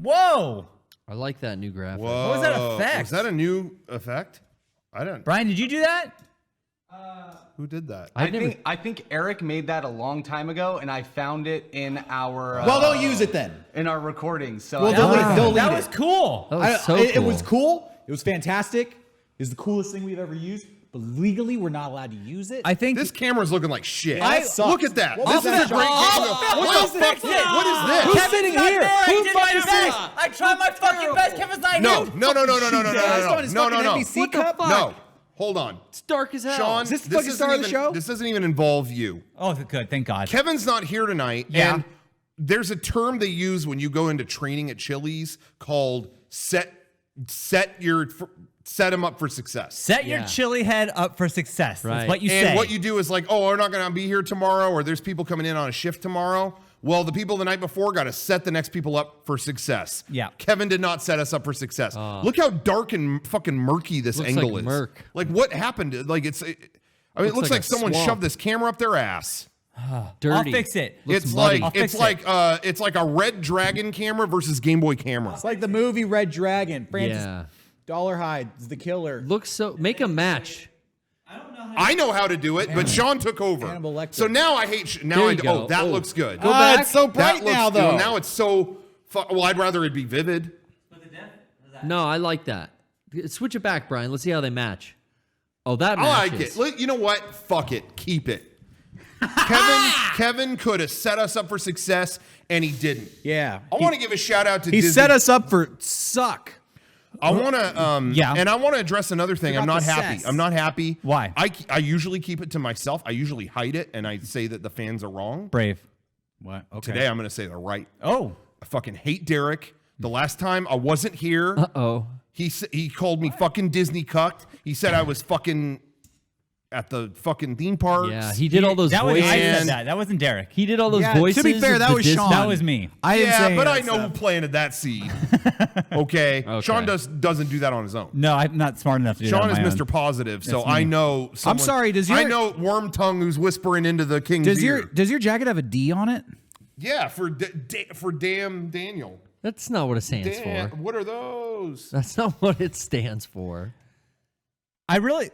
Whoa. I like that new graphic. Whoa. What was that effect? Was that a new effect? I don't. Brian, did you do that? Who did that? I think Eric made that a long time ago, and I found it in our. Well, don't use it then. In our recordings. So Well, delete That it. was cool. That was so It cool. was cool. It was fantastic. It's the coolest thing we've ever used. But legally, we're not allowed to use it. I think This camera's looking like shit. That sucks. Look at that. What This was is that, a great John? camera. What the fuck? What is this? Who's sitting here? Who Who fucking sitting? I tried my fucking best. Kevin's not No, here. no, no, no, no, no, no, Based on his no, no, fucking no, no. NBC cup? No. Hold on. It's dark as hell. Sean, Is this the fucking star of the show? This doesn't even involve you. Oh, good. Thank God. Kevin's not here tonight. Yeah. And there's a term they use when you go into training at Chili's called set him up for success. Set your chili head up for success. Right. That's what you And say. what you do is like, oh, we're not going to be here tomorrow, or there's people coming in on a shift tomorrow. Well, the people the night before got to set the next people up for success. Yeah. Kevin did not set us up for success. Look how dark and fucking murky this Looks angle like is. murk. Like what happened? Like it looks like a someone swamp. shoved this camera up their ass. Dirty. I'll fix it. It's muddy. like it's like a Red Dragon camera versus Game Boy camera. It's like the movie Red Dragon. Francis Yeah. Dollarhide is the killer. Looks so. Make a match. I know how to do it, but Sean took over. Hannibal Lecter. So now I hate. Now There I you go. oh that Oh. looks good. Go back. It's so That bright looks now, good. though. Now it's so. Well, I'd rather it be vivid. No, I like that. Switch it back, Brian. Let's see how they match. Oh, that I like matches. it. Look, you know what? Fuck it. Keep it. Kevin could have set us up for success, and he didn't. Yeah. I want to give a shout out to He Disney. set us up for suck. I want to, Yeah. and I want to address another thing. I'm not Forgot the happy. cess. I'm not happy. Why? I usually keep it to myself. I usually hide it, and I say that the fans are wrong. Brave. What? Okay. Today, I'm going to say they're right. Oh. I fucking hate Derek. The last time I wasn't here, Uh-oh. he called me fucking Disney cucked. He said I was fucking at the fucking theme parks. Yeah, he did all those That was voices. I said that. That wasn't Derek. He did all those Yeah, voices. to be fair, of that the was Disney- Sean. That was me. I didn't say but that I know stuff. who planted that seed. Okay. Sean doesn't do that on his own. No, I'm not smart enough to do that Sean on is my Mr. own. Positive, so That's me. I know. I'm sorry, does I your- know Worm Tongue who's whispering into the king's ear. Does your jacket have a D on it? Yeah, for damn Daniel. That's not what it stands Damn, for. what are those? That's not what it stands for. I really.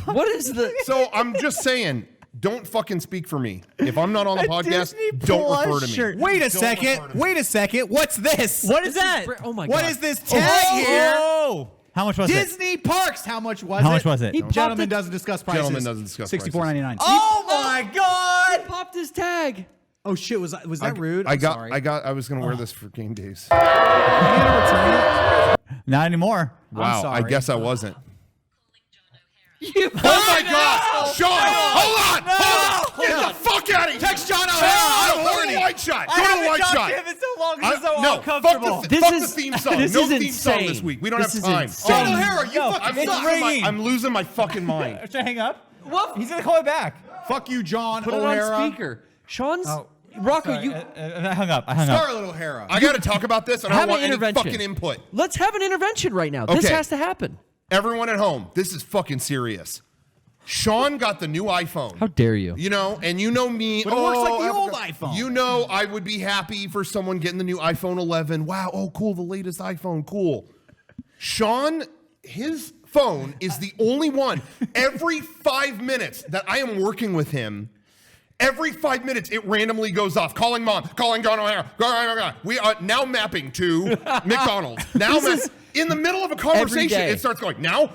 What is the? So I'm just saying, don't fucking speak for me. If I'm not on the podcast, Disney don't Plus refer to me. shirt. Wait a Don't refer second. to me. Wait a second. What's this? What is that? Oh my god! What is this tag here? Oh. How much was it? Disney Parks. How much was it? How much was it? He popped Gentleman it- doesn't discuss prices. Gentleman doesn't discuss prices. $64.99. Oh my God! Popped his tag. Oh shit! Was that rude? I I'm got. sorry. I was gonna wear this for game days. Not anymore. Wow. I sorry. guess I wasn't. You Oh my God, Sean! Hold on! Hold on! Get the fuck out of here! Text John O'Hara. Go to the white shot. I Go to the haven't white talked shot. to him in so long. This is so No, uncomfortable. fuck This the is- theme song. this No is theme song insane. this week. We don't This have is time. insane. John O'Hara, you No, fucking it's suck. ringing. I'm losing my fucking mind. Should I hang up? What? He's gonna call me back. Fuck you, John Put it O'Hara. on speaker. Sean's Rocco. Sorry, You I hung up. I hung up. Scarlett O'Hara. I got to talk about this. I don't have an want any intervention. fucking input. Let's have an intervention right now. This Okay. has to happen. Everyone at home, this is fucking serious. Sean got the new iPhone. How dare you? You know, and you know me. But it works like the I old forgot- iPhone. You know, I would be happy for someone getting the new iPhone 11. Wow, oh, cool, the latest iPhone, cool. Sean, his phone is the only one. Every 5 minutes that I am working with him, every 5 minutes it randomly goes off. Calling mom, calling John O'Hara. We are now mapping to McDonald's. Now in the middle of a conversation, day. it starts going, now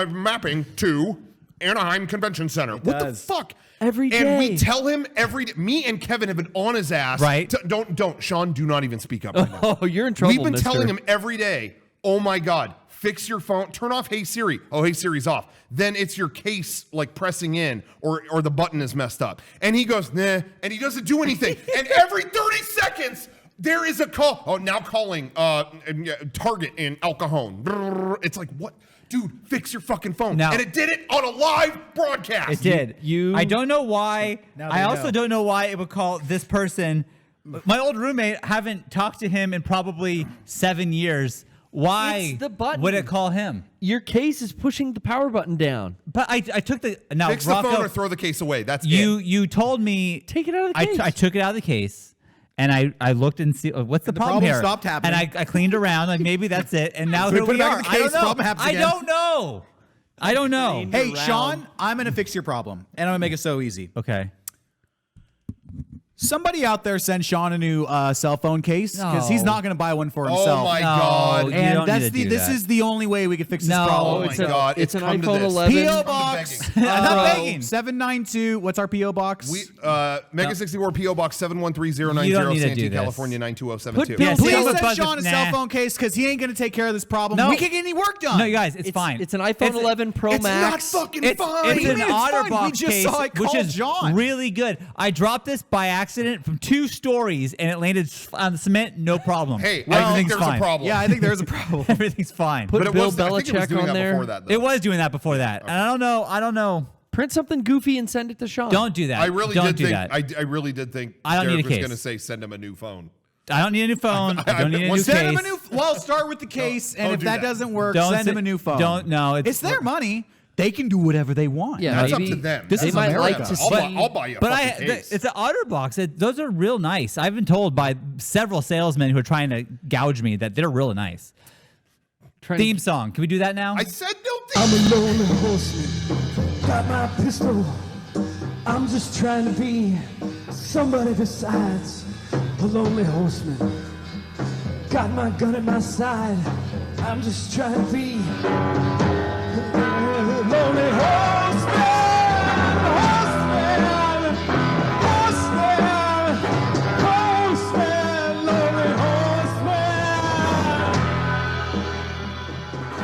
mapping to Anaheim Convention Center. What the does. fuck? Every And day. we tell him every day. Me and Kevin have been on his ass. Right. Don't. Sean, do not even speak up right now. Oh, you're in trouble. We've been mister. telling him every day, oh my God, fix your phone. Turn off Hey Siri. Oh, Hey Siri's off. Then it's your case like pressing in or the button is messed up. And he goes, nah. And he doesn't do anything. And every 30 seconds, there is a call. Oh, now calling Target in El Cajon. Brrr. It's like, what? Dude, fix your fucking phone. Now- And it did it on a live broadcast. It did. You- I don't know why. Now I they also know. don't know why it would call this person. My old roommate, haven't talked to him in probably 7 years. Why It's the button. would it call him? Your case is pushing the power button down. But I took the now Fix Rocco, the phone or throw the case away. That's it. you told me Take it out of the case. I took it out of the case. And I looked and see what's the the problem problem here. stopped happening. And I cleaned around, like maybe that's it. And now So we here put we it back are. in the I case, don't know. problem happens I again. don't know. I don't know. Hey, around. Sean, I'm gonna fix your problem, and I'm gonna make it so easy. Okay. Somebody out there send Sean a new cell phone case because he's No. not gonna buy one for Oh himself. my No, God. you And don't that's need to do this that. is the only way we can fix this No. problem. Oh my It's a- God. it's an come to iPhone this. 11. PO Come to box. begging. I'm not begging. 792. What's our PO box? We Mega64 PO Box 713090 You don't need to Santee, do this. California 92072. Put Bill- Yeah, Please see, I'm a send buzzer- Sean a nah. cell phone case because he ain't gonna take care of this problem. No. We can't get any work done. No, you guys, it's fine. It's an iPhone 11 Pro It's Max. not fucking It's, fine. it's do you an mean it's fine? We OtterBox just case, saw it which called is John. really good. I dropped this by accident from 2 stories, and it landed on the cement, no problem. Hey, I think everything's there's fine. a problem. Yeah, I think there's a problem. Everything's fine. Put But it Bill was, I think it was Belichick doing on that there. before that, though. It was doing that before that, and I don't know. Print something goofy and send it to Sean. Don't do that. I really don't did do think that. I really did think I don't Derek need a was case. going to say send him a new phone. I don't need a new phone. I don't need a new Send case. Send him a new. Well, start with the case, and don't if do that that. doesn't work, Don't send him say- a new phone. don't- no, It's their money. They can do whatever they want. Yeah, That's maybe up to them. This they is might America. like to I'll, see. I'll buy you a But fucking case. it's an OtterBox. Those are real nice. I've been told by several salesmen who are trying to gouge me that they're really nice. Trying Theme song. Can we do that now? I said no I'm thing. a lonely horseman, got my pistol. I'm just trying to be somebody besides a lonely horseman. Got my gun at my side. I'm just trying to be a lonely horseman, horseman, horseman, horseman, lonely horseman.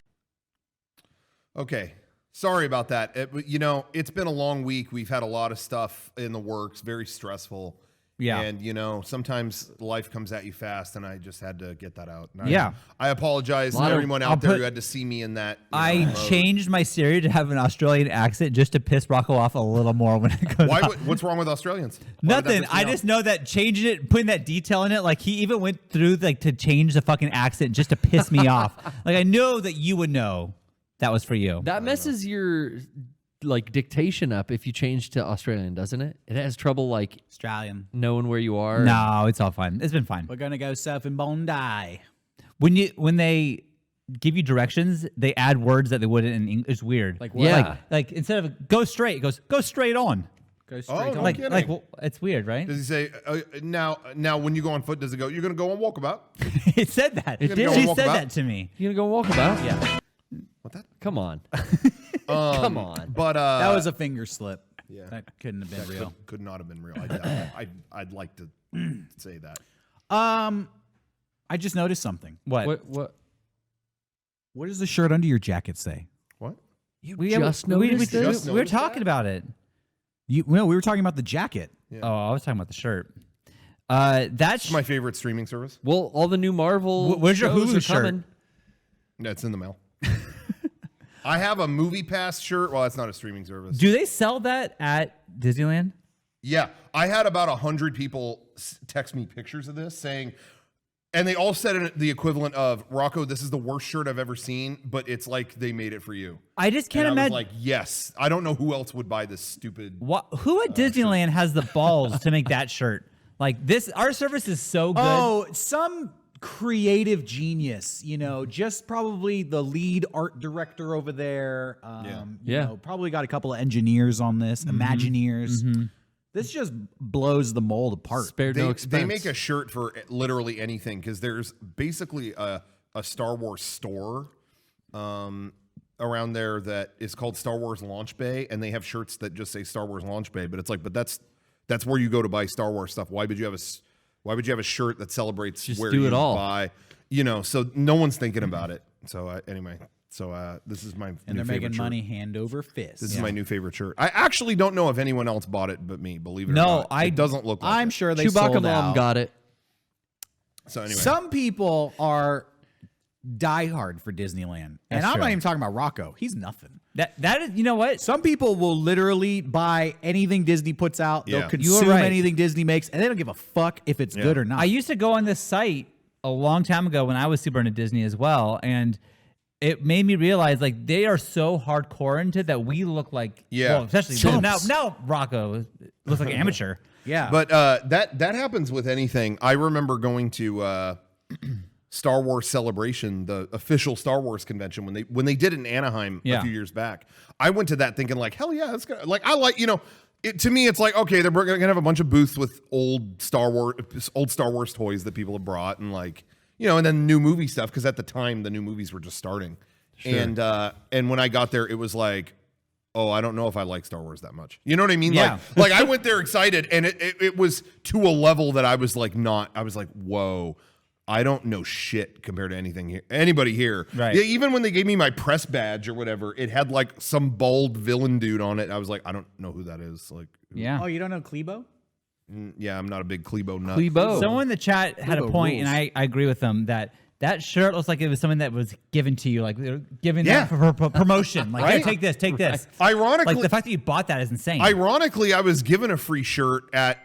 Okay. Sorry about that. It's been a long week. We've had a lot of stuff in the works, very stressful. Yeah. And, sometimes life comes at you fast, and I just had to get that out. And Yeah. I apologize to Lot of- everyone out there who had to see me in that. I changed my Siri to have an Australian accent just to piss Rocco off a little more when it goes off. What's wrong with Australians? Why would that Nothing. piss me I off? just know that changing it, putting that detail in it, like he even went through to change the fucking accent just to piss me off. Like I know that you would know that was for you. That messes your dictation up if you change to Australian, doesn't it? It has trouble Australian. knowing where you are. No, it's all fine. It's been fine. We're gonna go surfing Bondi. When they give you directions, they add words that they wouldn't in English. It's weird. Like what? Yeah. Like instead of go straight, it goes go straight on. Go straight Oh, on. no Like kidding. well, it's weird, right? Does he say now when you go on foot? Does it go? You're going to go on walkabout? It said that. It did. She Walkabout? said that to me. You gonna go walkabout? Yeah. What that? Come on. Come on. But That was a finger slip. Yeah. That couldn't have been that real. could not have been real. I'd like to say that. I just noticed something. What? What does the shirt under your jacket say? What? We just we noticed this? were talking about it. We were talking about the jacket. Oh, I was talking about the shirt. That's It's my favorite streaming service. Well, all the new Marvel Where's your shows Hulu are shirt? coming. That's in the mail. I have a Movie Pass shirt. Well, it's not a streaming service. Do they sell that at Disneyland? Yeah, I had about 100 people text me pictures of this saying, and they all said the equivalent of, Rocco, this is the worst shirt I've ever seen, but it's like they made it for you. I just can't And I was imagine. like, yes. I don't know who else would buy this stupid. Who at Disneyland has the balls to make that shirt? Like this, our service is so good. Oh, some creative genius, just probably the lead art director over there. Yeah. Probably got a couple of engineers on this, Imagineers. This just blows the mold apart. Spared no expense. They make a shirt for literally anything because there's basically a Star Wars store around there that is called Star Wars Launch Bay, and they have shirts that just say Star Wars Launch Bay. But it's like, that's where you go to buy Star Wars stuff. Why would you have a shirt that celebrates Just where do you it all. buy? So no one's thinking about it. So anyway, this is my And new they're favorite making shirt. money hand over fist. This is my new favorite shirt. I actually don't know if anyone else bought it but me. Believe it or No, not, it doesn't look like I'm it. sure they Chewbacca sold mom out. got it. So anyway, Some people are diehard for Disneyland. And That's I'm true. not even talking about Rocco. He's nothing. That is, you know what? Some people will literally buy anything Disney puts out. Yeah. They'll consume right. anything Disney makes, and they don't give a fuck if it's good or not. I used to go on this site a long time ago when I was super into Disney as well, and it made me realize like they are so hardcore into that we look like Yeah. well, especially Chumps. now Rocco looks like an amateur. Yeah. But that happens with anything. I remember going to Star Wars Celebration, the official Star Wars convention when they did it in Anaheim a few years back. I went to that thinking like, hell yeah, that's good. Like I like, to me it's like, okay, they're gonna have a bunch of booths with old Star Wars toys that people have brought, and like, and then new movie stuff, because at the time the new movies were just starting. Sure. And when I got there, it was like, oh, I don't know if I like Star Wars that much. You know what I mean? Yeah. Like I went there excited, and it was to a level that I was like I was like, whoa, I don't know shit compared to anybody here. Right. Yeah, even when they gave me my press badge or whatever, it had like some bald villain dude on it. I was like, I don't know who that is. Like, Yeah. Oh, you don't know Klebo? yeah, I'm not a big Klebo nut. Klebo. Someone in the chat had a Klebo point, rules. and I agree with them that shirt looks like it was something that was given to you, like they were giving Yeah. that for promotion. Like, Right? here, take this. Ironically, Like the fact that you bought that is insane. I was given a free shirt at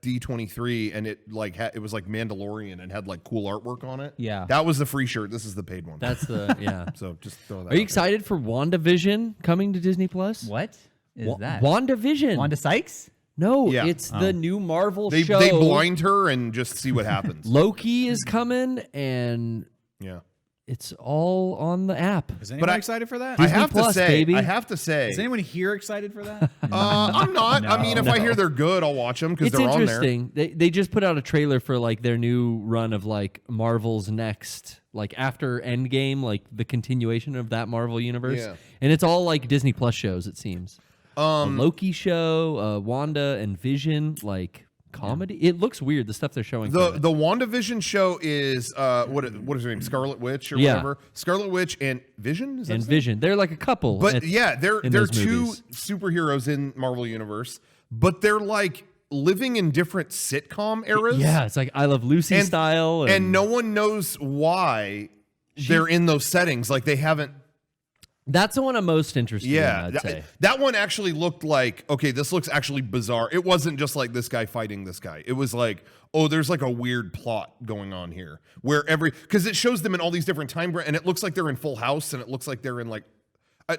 D23, and it it was like Mandalorian and had like cool artwork on it. Yeah. That was the free shirt. This is the paid one. That's the yeah. So just throw that. Are you out excited for WandaVision coming to Disney Plus? What is that? WandaVision. Wanda Sykes? No, Yeah. it's the new Marvel there. show. They blind her and just see what happens. Loki is coming, and Yeah. it's all on the app. Is anyone I- excited for that? I Disney have Plus, to say, baby. Is anyone here excited for that? I'm not. I mean, if I hear they're good, I'll watch them because It's they're on there. interesting. They just put out a trailer for like their new run of like Marvel's next, like after Endgame, like the continuation of that Marvel universe. Yeah. And it's all like Disney Plus shows, it seems. A Loki show, Wanda and Vision, like comedy. It looks weird, the stuff they're showing. The from it. the WandaVision show is what is her name? Scarlet Witch or Yeah. whatever. Scarlet Witch and Vision. Is that and his name? Vision. They're like a couple. But at- yeah, they're in they're those two movies. superheroes in Marvel Universe, but they're like living in different sitcom eras. Yeah, it's like I Love Lucy and, style. and no one knows why they're in those settings. Like they haven't. That's the one I'm most interested Yeah, in, I'd say. that one actually looked like, okay, this looks actually bizarre. It wasn't just like this guy fighting this guy. It was like, oh, there's like a weird plot going on here where because it shows them in all these different time, and it looks like they're in Full House, and it looks like they're in like,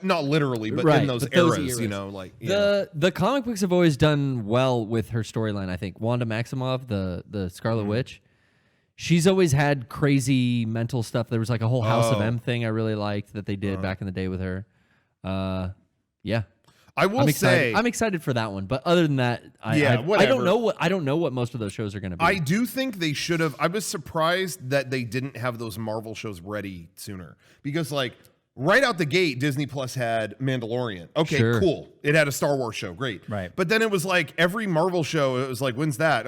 not literally, but Right, in those but those eras, eras. you know, like yeah. The comic books have always done well with her storyline, I think. Wanda Maximoff, the Scarlet Witch, she's always had crazy mental stuff. There was like a whole House of M thing I really liked that they did back in the day with her. Yeah. I will I'm say, excited. I'm excited for that one. But other than that, I whatever. don't know what most of those shows are going to be. I do think they should have. I was surprised that they didn't have those Marvel shows ready sooner, because like right out the gate, Disney Plus had Mandalorian. Okay, Sure. cool. It had a Star Wars show. Great. Right. But then it was like every Marvel show, it was like, when's that?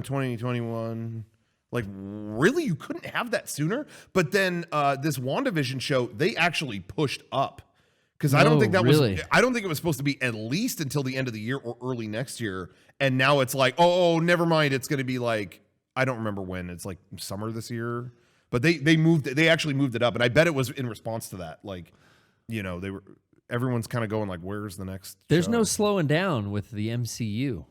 2021. Like, really? You couldn't have that sooner? But then this WandaVision show, they actually pushed up. Because I don't No, think that really? was. I don't think it was supposed to be at least until the end of the year or early next year. And now it's like, oh, never mind. It's going to be like, I don't remember when. It's like summer this year. But they actually moved it up, and I bet it was in response to that. Like, everyone's kind of going like, where's the next? There's show? no slowing down with the MCU.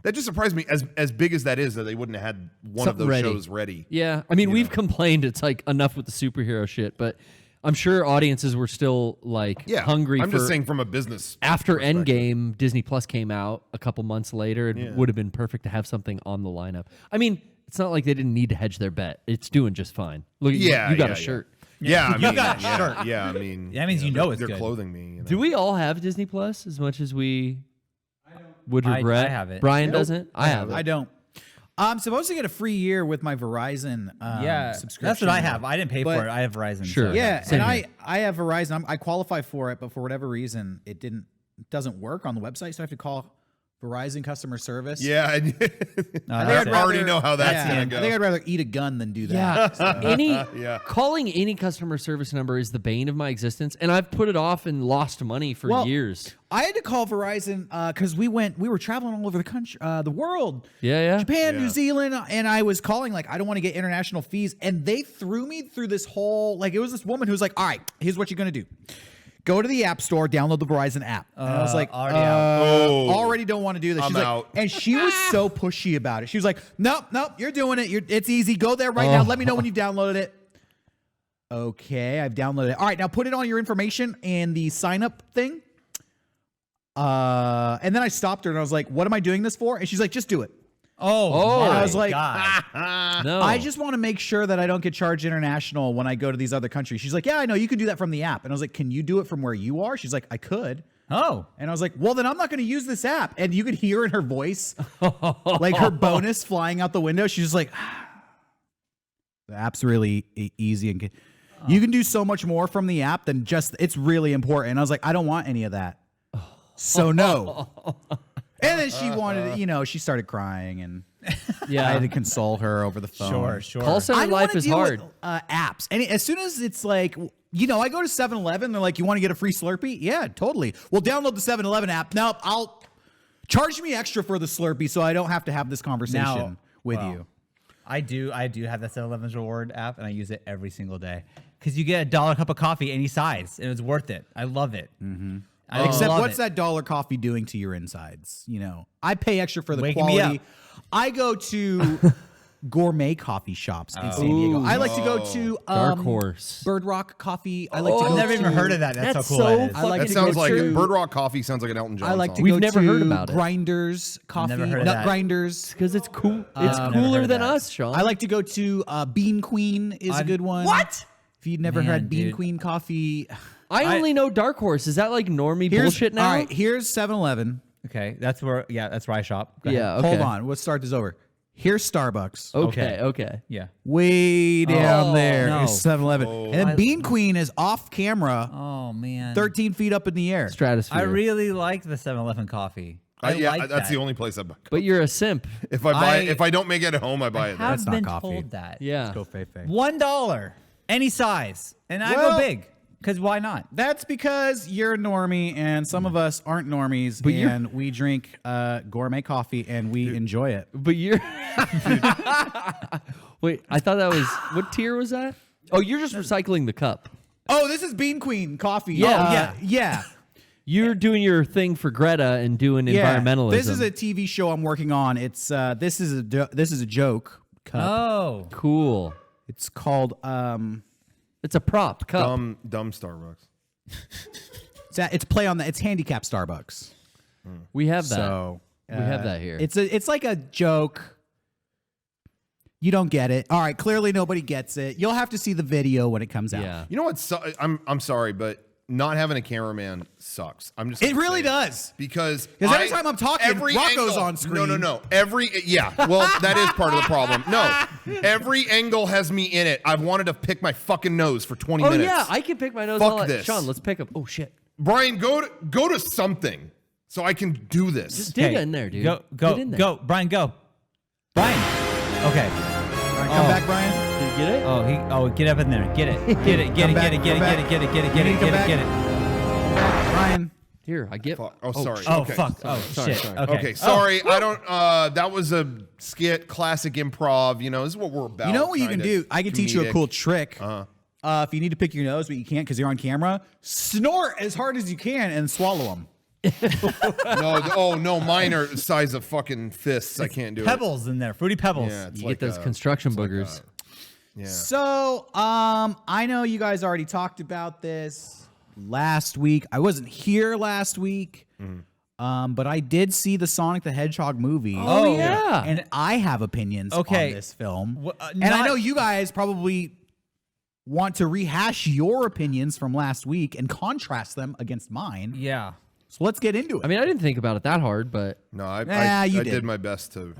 That just surprised me. As big as that is, that they wouldn't have had one Something of those ready. shows ready. Yeah, I mean, we've complained it's like enough with the superhero shit, but I'm sure audiences were still like Yeah, hungry I'm for. just saying from a business. After perspective. Endgame, Disney Plus came out a couple months later. It would have been perfect to have something on the lineup. I mean, it's not like they didn't need to hedge their bet. It's doing just fine. Look, Yeah, you got yeah, a shirt. Yeah, I mean, got a yeah, shirt. Yeah, I mean, That means you know it's they're good. clothing me. You know? Do we all have Disney Plus as much as we would regret? I have it. Brian doesn't. I have it. I don't. I'm supposed to get a free year with my Verizon subscription. That's what I have. I didn't pay But- for it. I have Verizon. Sure. so- Yeah, Same and here. I have Verizon. I qualify for it, but for whatever reason, it doesn't work on the website, so I have to call Verizon customer service. Yeah, No, I that's it. already know how that's Yeah, gonna I go. think I'd rather eat a gun than do that. Yeah. Calling any customer service number is the bane of my existence, and I've put it off and lost money for Well, years. I had to call Verizon because we were traveling all over the country, the world. Yeah. Japan, New Zealand, and I was calling like I don't want to get international fees, and they threw me through this whole it was this woman who's like, all right, here's what you're gonna do. Go to the App Store, download the Verizon app. And I was like, already out. already don't want to do this. I'm She's out. like, and she was so pushy about it. She was like, nope, you're doing it. It's easy. Go there right now. Let me know when you've downloaded it. Okay, I've downloaded it. All right, now put it on your information and the sign up thing. And then I stopped her and I was like, what am I doing this for? And she's like, just do it. Oh, I was like, No. I just want to make sure that I don't get charged international when I go to these other countries. She's like, yeah, I know. You can do that from the app. And I was like, can you do it from where you are? She's like, I could. Oh. And I was like, well, then I'm not going to use this app. And you could hear in her voice, like her bonus flying out the window. She's just like, the app's really easy. And you can do so much more from the app than just, it's really important. And I was like, I don't want any of that. So no. And then she wanted, she started crying and I had to console her over the phone. Sure. Call I center don't life wanna is deal hard. with, apps. And as soon as it's like, I go to 7-Eleven, they're like, you want to get a free Slurpee? Yeah, totally. Well, download the 7-Eleven app. Now, I'll charge me extra for the Slurpee so I don't have to have this conversation with you. I do have that 7-Eleven's reward app, and I use it every single day because you get $1 cup of coffee any size, and it's worth it. I love it. Mm-hmm. Except what's that dollar coffee doing to your insides? I pay extra for the Waking me quality. up. I go to gourmet coffee shops in San Diego. I like to go to Dark Horse. Bird Rock Coffee. I like to go I've never to, even heard of that. That's That's how cool so that is. I like That to sounds go like to, Bird Rock Coffee sounds like an Elton John I like to song. We've go never to heard about it. Grinders Coffee. never heard of Nut that. Grinders. Because it's cool. It's I've never cooler heard of than that. us, Sean. I like to go to Bean Queen is a good one. What? If you'd never Man, had Bean dude. Queen coffee. I only know Dark Horse. Is that like normie Here's, bullshit now? All right, here's 7-Eleven. Okay, that's where I shop. Go ahead. Yeah. Okay. Hold on, let's start this over. Here's Starbucks. Okay. Yeah. Way down there no. is 7-Eleven. And then Bean Queen is off camera, Oh man. 13 feet up in the air. Stratosphere. I really like the 7-Eleven coffee. I yeah, like that's that. the only place I buy. But you're a simp. If I don't make it at home, I buy it there. Have That's not been coffee. told that. Yeah. Go Fei-Fei. $1, any size, and I Well- go big. Because why not? That's because you're a normie and some of us aren't normies, and we drink gourmet coffee and we enjoy it. But you're. Wait, I thought that was. What tier was that? Oh, you're just recycling the cup. Oh, this is Bean Queen coffee. Yeah. Yeah. You're doing your thing for Greta and doing environmentalism. This is a TV show I'm working on. It's this is a joke cup. Oh. Cool. It's called It's a prop cup. Dumb Starbucks. it's play on it's handicap Starbucks. We have that. So we have that here. It's like a joke. You don't get it. All right, clearly nobody gets it. You'll have to see the video when it comes out. yeah. You know what? I'm sorry, but not having a cameraman sucks. I'm just. It gonna really say does. Because every time I'm talking, Rocco's on screen. No. Well, that is part of the problem. No, every angle has me in it. I've wanted to pick my fucking nose for 20 Oh minutes. yeah, I can pick my nose. Fuck all that. this. Sean, let's pick up. Oh shit. Brian, go to something so I can do this. Just dig Okay, in there, dude. Go, Get in there. go, Brian, go. Brian. Okay. All right, come back, Brian. Did you get it? Get up in there. Get it. Get it. Get it. Come Get it. back, Get it. come Get it. Get it. Get it. Get You it. need to come Get it. back. Get it. Brian. Here, I get. Fuck. Oh, sorry. Oh Okay. fuck. Oh Sorry, shit. sorry. Okay. Okay, sorry. I don't. That was a skit, classic improv. This is what we're about. You know what you kind can of do? I can teach you a comedic. cool trick. If you need to pick your nose, but you can't because you're on camera, snort as hard as you can and swallow them. No, mine are the size of fucking fists. I can't do Pebbles in there. Fruity pebbles. it. Yeah, it's You like get those a- construction it's like boogers. Yeah. So, I know you guys already talked about this last week. I wasn't here last week, but I did see the Sonic the Hedgehog movie. Oh, yeah. And I have opinions Okay. on this film. And I know you guys probably want to rehash your opinions from last week and contrast them against mine. Yeah. So let's get into it. I mean, I didn't think about it that hard, but No, I you did did. my best to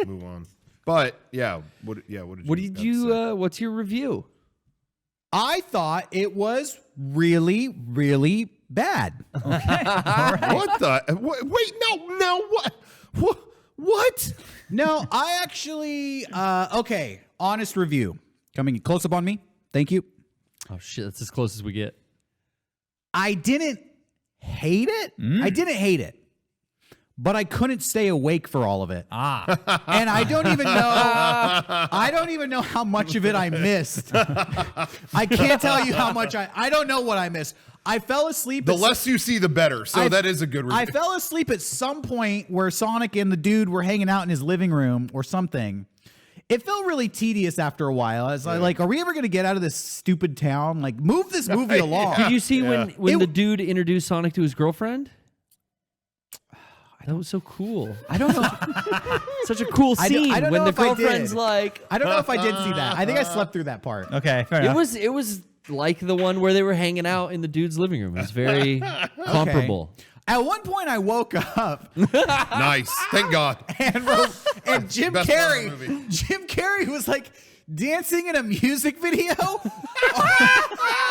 move on. But yeah, what did you? what did have to you? say? What's your review? I thought it was really, really bad. What the? Wait, no, what? What? No, I actually, okay, honest review. Coming close up on me. Thank you. Oh shit, that's as close as we get. I didn't hate it. I didn't hate it. But I couldn't stay awake for all of it. And I don't even know how much of it I missed. I can't tell you how much I don't know what I missed. I fell asleep. The less you see, the better. So that is a good review. I fell asleep at some point where Sonic and the dude were hanging out in his living room or something. It felt really tedious after a while. I was like, are we ever going to get out of this stupid town? Like, move this movie along. Did you see when It- the dude introduced Sonic to his girlfriend? That was so cool. I don't know. Such a cool scene I don't when know the if I did. girlfri's like. I don't know if I did see that. I think I slept through that part. Okay, fair enough. It was like the one where they were hanging out in the dude's living room. It was very comparable. At one point, I woke up Nice. Thank God. and Jim Best part of the Carrey. movie. Jim Carrey was like dancing in a music video.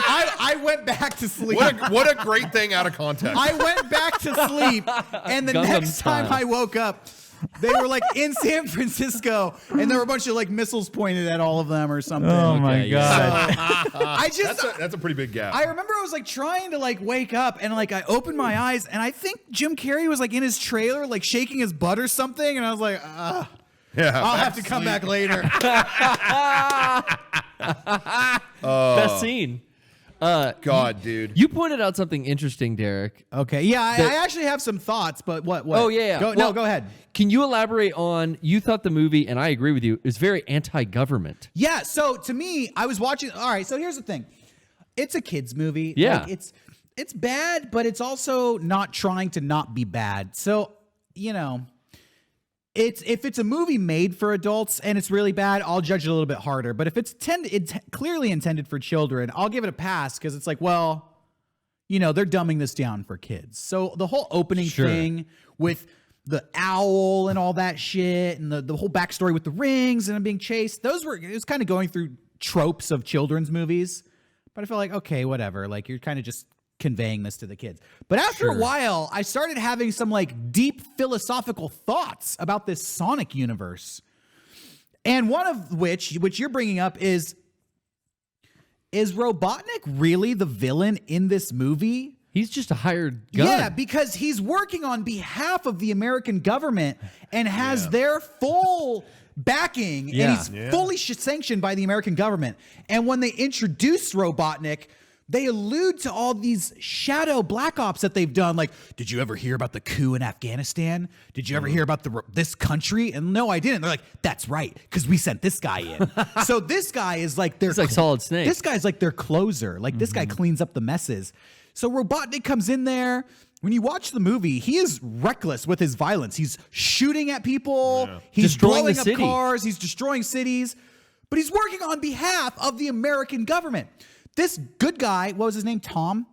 I went back to sleep. What a great thing out of context. I went back to sleep, and the Gangnam next time Style. I woke up, they were like in San Francisco, and there were a bunch of like missiles pointed at all of them or something. Oh my Okay, god. I just. That's a pretty big gap. I remember I was like trying to like wake up and like I opened my eyes and I think Jim Carrey was like in his trailer like shaking his butt or something and I was like, I'll have to come back later. Best scene. God, dude. You pointed out something interesting, Derek. Okay, yeah, I actually have some thoughts, but what? Oh, yeah. No, go ahead. Can you elaborate on? You thought the movie, and I agree with you, is very anti-government. Yeah, so to me, I was watching. All right, so here's the thing. It's a kids movie. Yeah. Like, it's bad, but it's also not trying to not be bad. So, you know, if it's a movie made for adults and it's really bad, I'll judge it a little bit harder. But if it's clearly intended for children, I'll give it a pass because it's like, well, you know, they're dumbing this down for kids. So the whole opening thing with the owl and all that shit and the whole backstory with the rings and them being chased, it was kind of going through tropes of children's movies. But I felt like, okay, whatever. Like, you're kind of just conveying this to the kids. But after a while, I started having some like deep philosophical thoughts about this Sonic universe. And one of which you're bringing up is Robotnik really the villain in this movie? He's just a hired gun. Yeah, because he's working on behalf of the American government and has their full backing, and he's fully sanctioned by the American government. And when they introduce Robotnik, they allude to all these shadow black ops that they've done. Like, did you ever hear about the coup in Afghanistan? Did you ever hear about this country? And no, I didn't. They're like, that's right, because we sent this guy in. So this guy is like their... He's like Solid Snake. This guy's like their closer. Like, this guy cleans up the messes. So Robotnik comes in there. When you watch the movie, he is reckless with his violence. He's shooting at people. He's Destroying blowing the up city. cars. He's destroying cities. But he's working on behalf of the American government. This good guy, what was his name? Tom?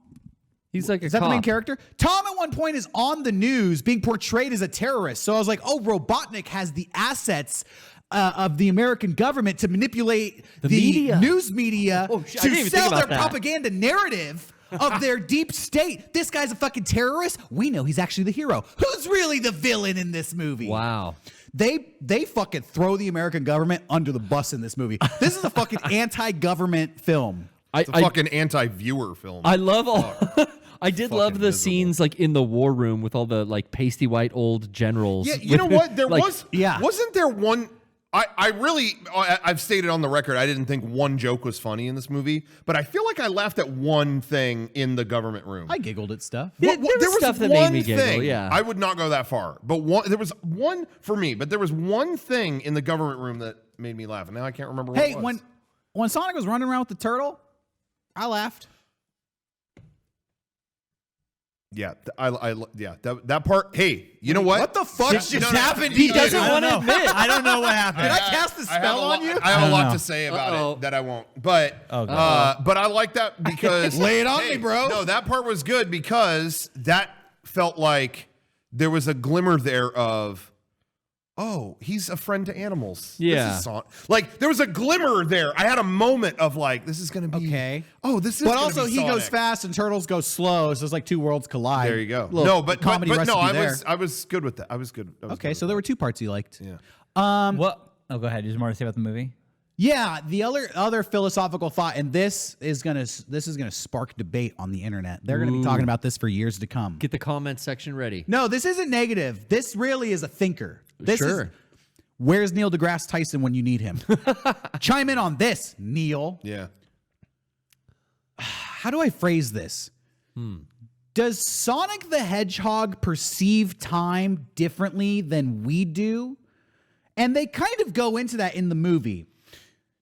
He's like Is that the main character? Tom at one point is on the news being portrayed as a terrorist. So I was like, oh, Robotnik has the assets of the American government to manipulate the media. news media I didn't even to sell think their about that. propaganda narrative of their deep state. This guy's a fucking terrorist. We know he's actually the hero. Who's really the villain in this movie? Wow. They fucking throw the American government under the bus in this movie. This is a fucking anti-government film. It's a fucking anti-viewer film. I love all. I did love the miserable. scenes like in the war room with all the like pasty white old generals. Yeah, you know what? There like, wasn't there one? I've stated on the record, I didn't think one joke was funny in this movie, but I feel like I laughed at one thing in the government room. I giggled at stuff. Yeah, there was stuff that made me giggle, thing. yeah. I would not go that far, but there was one for me. But there was one thing in the government room that made me laugh, and now I can't remember what it Hey, was. when Sonic was running around with the turtle, I laughed. Yeah, that part. Hey, you know what? What the fuck just happened? He doesn't I want don't to know. admit. I don't know what happened. Did I cast the spell on you? I have a lot know. to say about Uh-oh. it that I won't. But God. but I like that because Lay it on me, bro. No, that part was good because that felt like there was a glimmer there of, oh, he's a friend to animals. Yeah. This is like there was a glimmer there. I had a moment of like, this is gonna be Okay. Oh, this is. But gonna also, be he goes Sonic. fast and turtles go slow, so it's like two worlds collide. There you go. Little No, but comedy no, recipe there. I was good with that. I was good. I was Okay, good so with there were two parts you liked. Yeah. What? Oh, go ahead. There's more to say about the movie. Yeah, the other philosophical thought, and this is gonna spark debate on the internet. They're gonna be talking about this for years to come. Get the comment section ready. No, this isn't negative. This really is a thinker. This Sure. is, where's Neil deGrasse Tyson when you need him? Chime in on this, Neil. Yeah. How do I phrase this? Does Sonic the Hedgehog perceive time differently than we do? And they kind of go into that in the movie.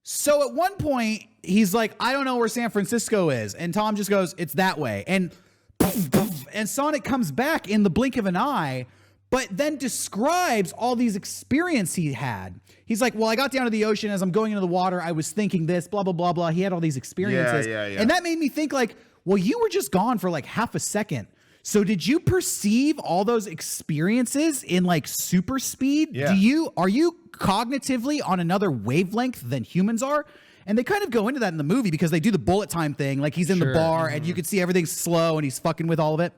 So at one point, he's like, I don't know where San Francisco is. And Tom just goes, it's that way. And poof, poof, and Sonic comes back in the blink of an eye. but then describes all these experiences he had. He's like, well, I got down to the ocean. As I'm going into the water, I was thinking this, blah, blah, blah, blah. He had all these experiences. Yeah. And that made me think like, well, you were just gone for like half a second. So did you perceive all those experiences in like super speed? Yeah. Are you cognitively on another wavelength than humans are? And they kind of go into that in the movie because they do the bullet time thing. Like he's in the bar and you can see everything's slow and he's fucking with all of it.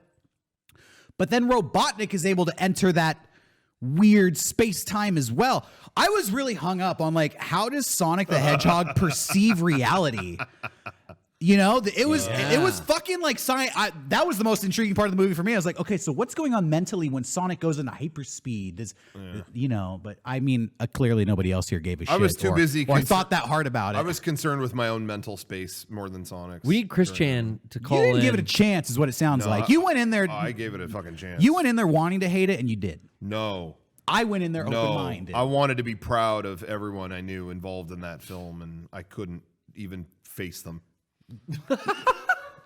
But then Robotnik is able to enter that weird space-time as well. I was really hung up on like, how does Sonic the Hedgehog perceive reality? You know, it was fucking like science. That was the most intriguing part of the movie for me. I was like, okay, so what's going on mentally when Sonic goes into hyperspeed? You know, but I mean, clearly nobody else here gave a shit. I was too busy. Or thought that hard about it. I was concerned with my own mental space more than Sonic's. We need Chris Chan to call you didn't in. give it a chance, is what it sounds like. You went in there. I gave it a fucking chance. You went in there wanting to hate it, and you did. No. I went in there No. open-minded. I wanted to be proud of everyone I knew involved in that film, and I couldn't even face them.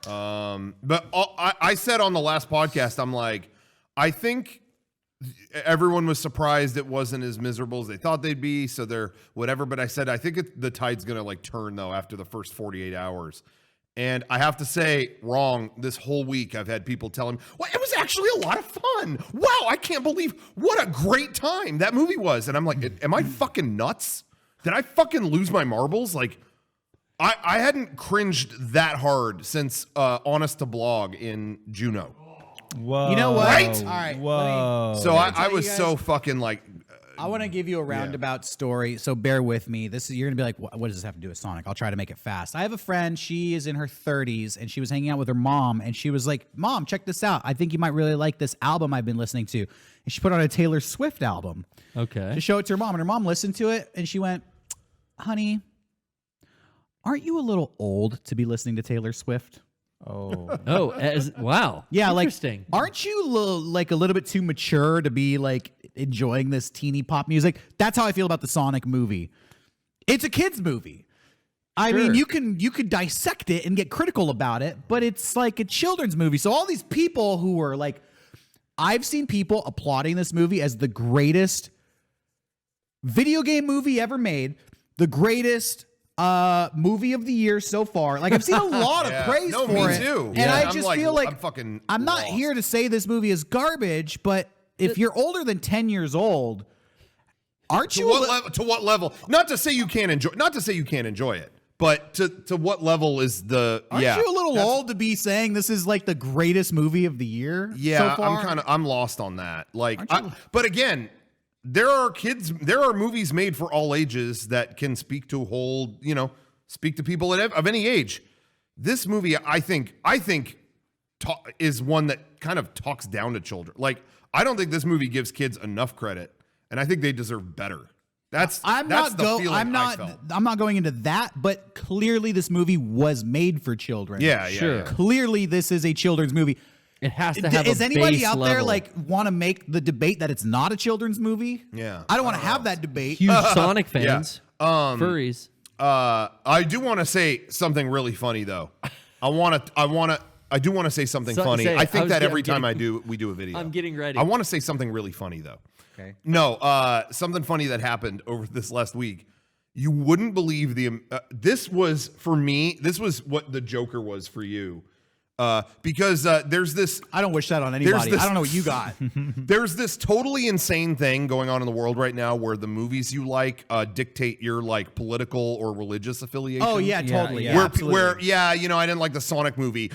But I said on the last podcast, I'm like, I think everyone was surprised it wasn't as miserable as they thought they'd be. So they're whatever. But I said, I think the tide's going to like turn though after the first 48 hours. And I have to say, wrong. This whole week, I've had people telling me, well, it was actually a lot of fun. Wow, I can't believe what a great time that movie was. And I'm like, am I fucking nuts? Did I fucking lose my marbles? Like, I hadn't cringed that hard since Honest to Blog in Juno. Whoa. You know what? Right? All right. Whoa. So I tell you was guys- so fucking like, I want to give you a roundabout story, so bear with me. You're gonna be like, what does this have to do with Sonic? I'll try to make it fast. I have a friend. She is in her 30s, and she was hanging out with her mom, and she was like, "Mom, check this out. I think you might really like this album I've been listening to." And she put on a Taylor Swift album Okay. to show it to her mom, and her mom listened to it, and she went, "Honey, aren't you a little old to be listening to Taylor Swift?" Oh. Oh, wow. Yeah, Interesting. like, aren't you like a little bit too mature to be like enjoying this teeny pop music? That's how I feel about the Sonic movie. It's a kids movie. I mean, you could dissect it and get critical about it, but it's like a children's movie. So all these people who were like, I've seen people applauding this movie as the greatest video game movie ever made, the greatest movie of the year so far. Like, I've seen a lot of praise no, for me it. too. And Yeah, I I'm just like, feel like I'm not lost. here to say this movie is garbage, but if you're older than 10 years old, aren't To you what level? Not to say you can't enjoy it, but to what level is the Aren't you a little old to be saying this is like the greatest movie of the year? Yeah, so far? I'm lost on that. Like, but again, there are movies made for all ages that can speak to speak to people of any age. This movie, I think is one that kind of talks down to children. Like, I don't think this movie gives kids enough credit, and I think they deserve better. I'm not going into that, but clearly this movie was made for children. Yeah. Clearly this is a children's movie. It has to have Is a anybody base out there level. like want to make the debate that it's not a children's movie? Yeah. I don't want to have that debate. Huge Sonic fans, furries. I do want to say something really funny though. I do want to say something funny. say it. I think I'm that every getting- time we do a video. I'm getting ready. I want to say something really funny though. Okay. No, something funny that happened over this last week. You wouldn't believe this was for me. This was what the Joker was for you. Because there's this. I don't wish that on anybody. I don't know what you got. There's this totally insane thing going on in the world right now where the movies you like dictate your like political or religious affiliation. Oh yeah, totally. yeah. Yeah, Where, absolutely. I didn't like the Sonic movie.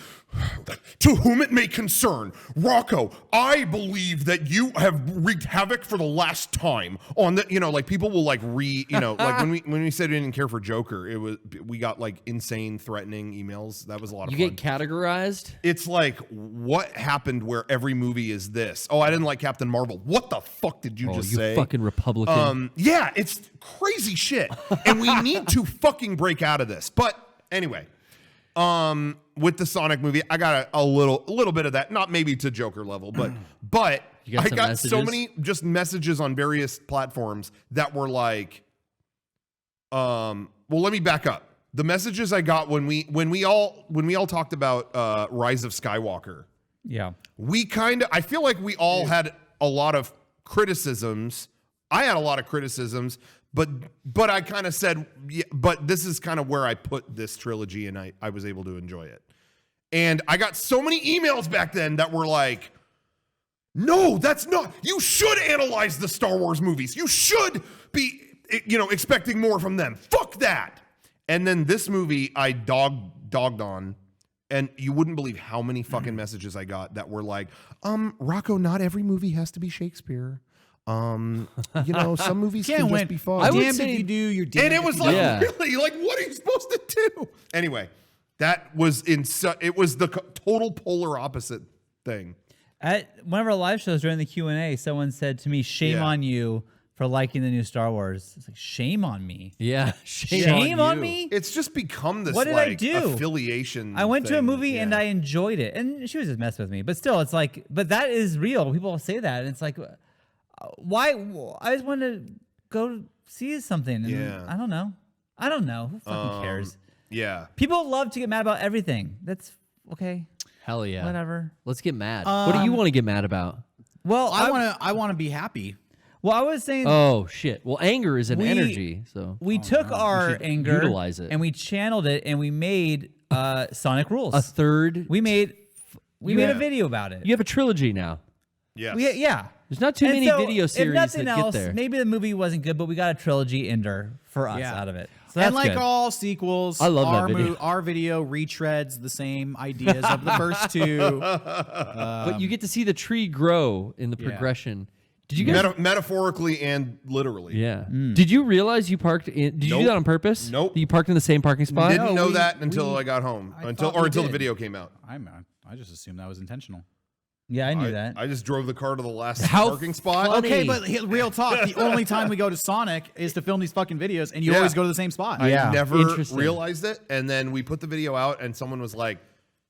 To whom it may concern, Rocco, I believe that you have wreaked havoc for the last time on the, like people will like like when we said we didn't care for Joker, we got like insane threatening emails. That was a lot of You fun. get categorized. It's like, what happened where every movie is this? Oh, I didn't like Captain Marvel. What the fuck did you just you say? fucking Republican. Yeah, it's crazy shit. And we need to fucking break out of this. But anyway, with the Sonic movie, I got a little bit of that. Not maybe to Joker level, but You got I some got messages? so many just messages on various platforms that were like, well, let me back up. The messages I got when we all talked about Rise of Skywalker. Yeah. I feel like we all had a lot of criticisms. I had a lot of criticisms, but I kind of said, yeah, but this is kind of where I put this trilogy, and I was able to enjoy it. And I got so many emails back then that were like, no, that's not. You should analyze the Star Wars movies. You should be, expecting more from them. Fuck that. And then this movie I dogged on, and you wouldn't believe how many fucking messages I got that were like, Rocco, not every movie has to be Shakespeare. Some movies can just be fun. I would Damned say- if you do, you're damned. And it if was you like, don't. really? Like, what are you supposed to do? Anyway, that was it was the total polar opposite thing. At one of our live shows during the Q&A, someone said to me, shame Yeah. on you for liking the new Star Wars. It's like, shame on me. Yeah. Shame on me? It's just become this What did I do? affiliation. I went to a thing. movie and Yeah. I enjoyed it. And she was just messing with me. But still, it's like, but that is real. People say that. And it's like, why? I just wanted to go see something. And Yeah. I don't know. Who fucking cares? Yeah. People love to get mad about everything. That's okay. Hell yeah. Whatever. Let's get mad. What do you want to get mad about? Well, I want to be happy. Well, I was saying Oh shit. Well, anger is an We- energy, so we took our should anger utilize it. and we channeled it and we made Sonic Rules. a third. We made You a have- video about it. You have a trilogy now. Yes. Yeah. There's not too And many so, video if series nothing that else, get there. maybe the movie wasn't good, but we got a trilogy ender for us out of it. So that's And like good. all sequels, I love that our, video. our video retreads the same ideas of the first two. But you get to see the tree grow in the progression. Did you guys? Metaphorically and literally. Yeah. Did you realize you parked in? Did you do Nope. that on purpose? Nope. You parked in the same parking spot. Didn't know we- that until I got home. I Until thought we the did. video came out. I just assumed that was intentional. Yeah, I knew that. I just drove the car to the last How parking spot. funny. Okay, but real talk, the only time we go to Sonic is to film these fucking videos, and you Yeah. always go to the same spot. Yeah. I never Interesting. realized it. And then we put the video out, and someone was like,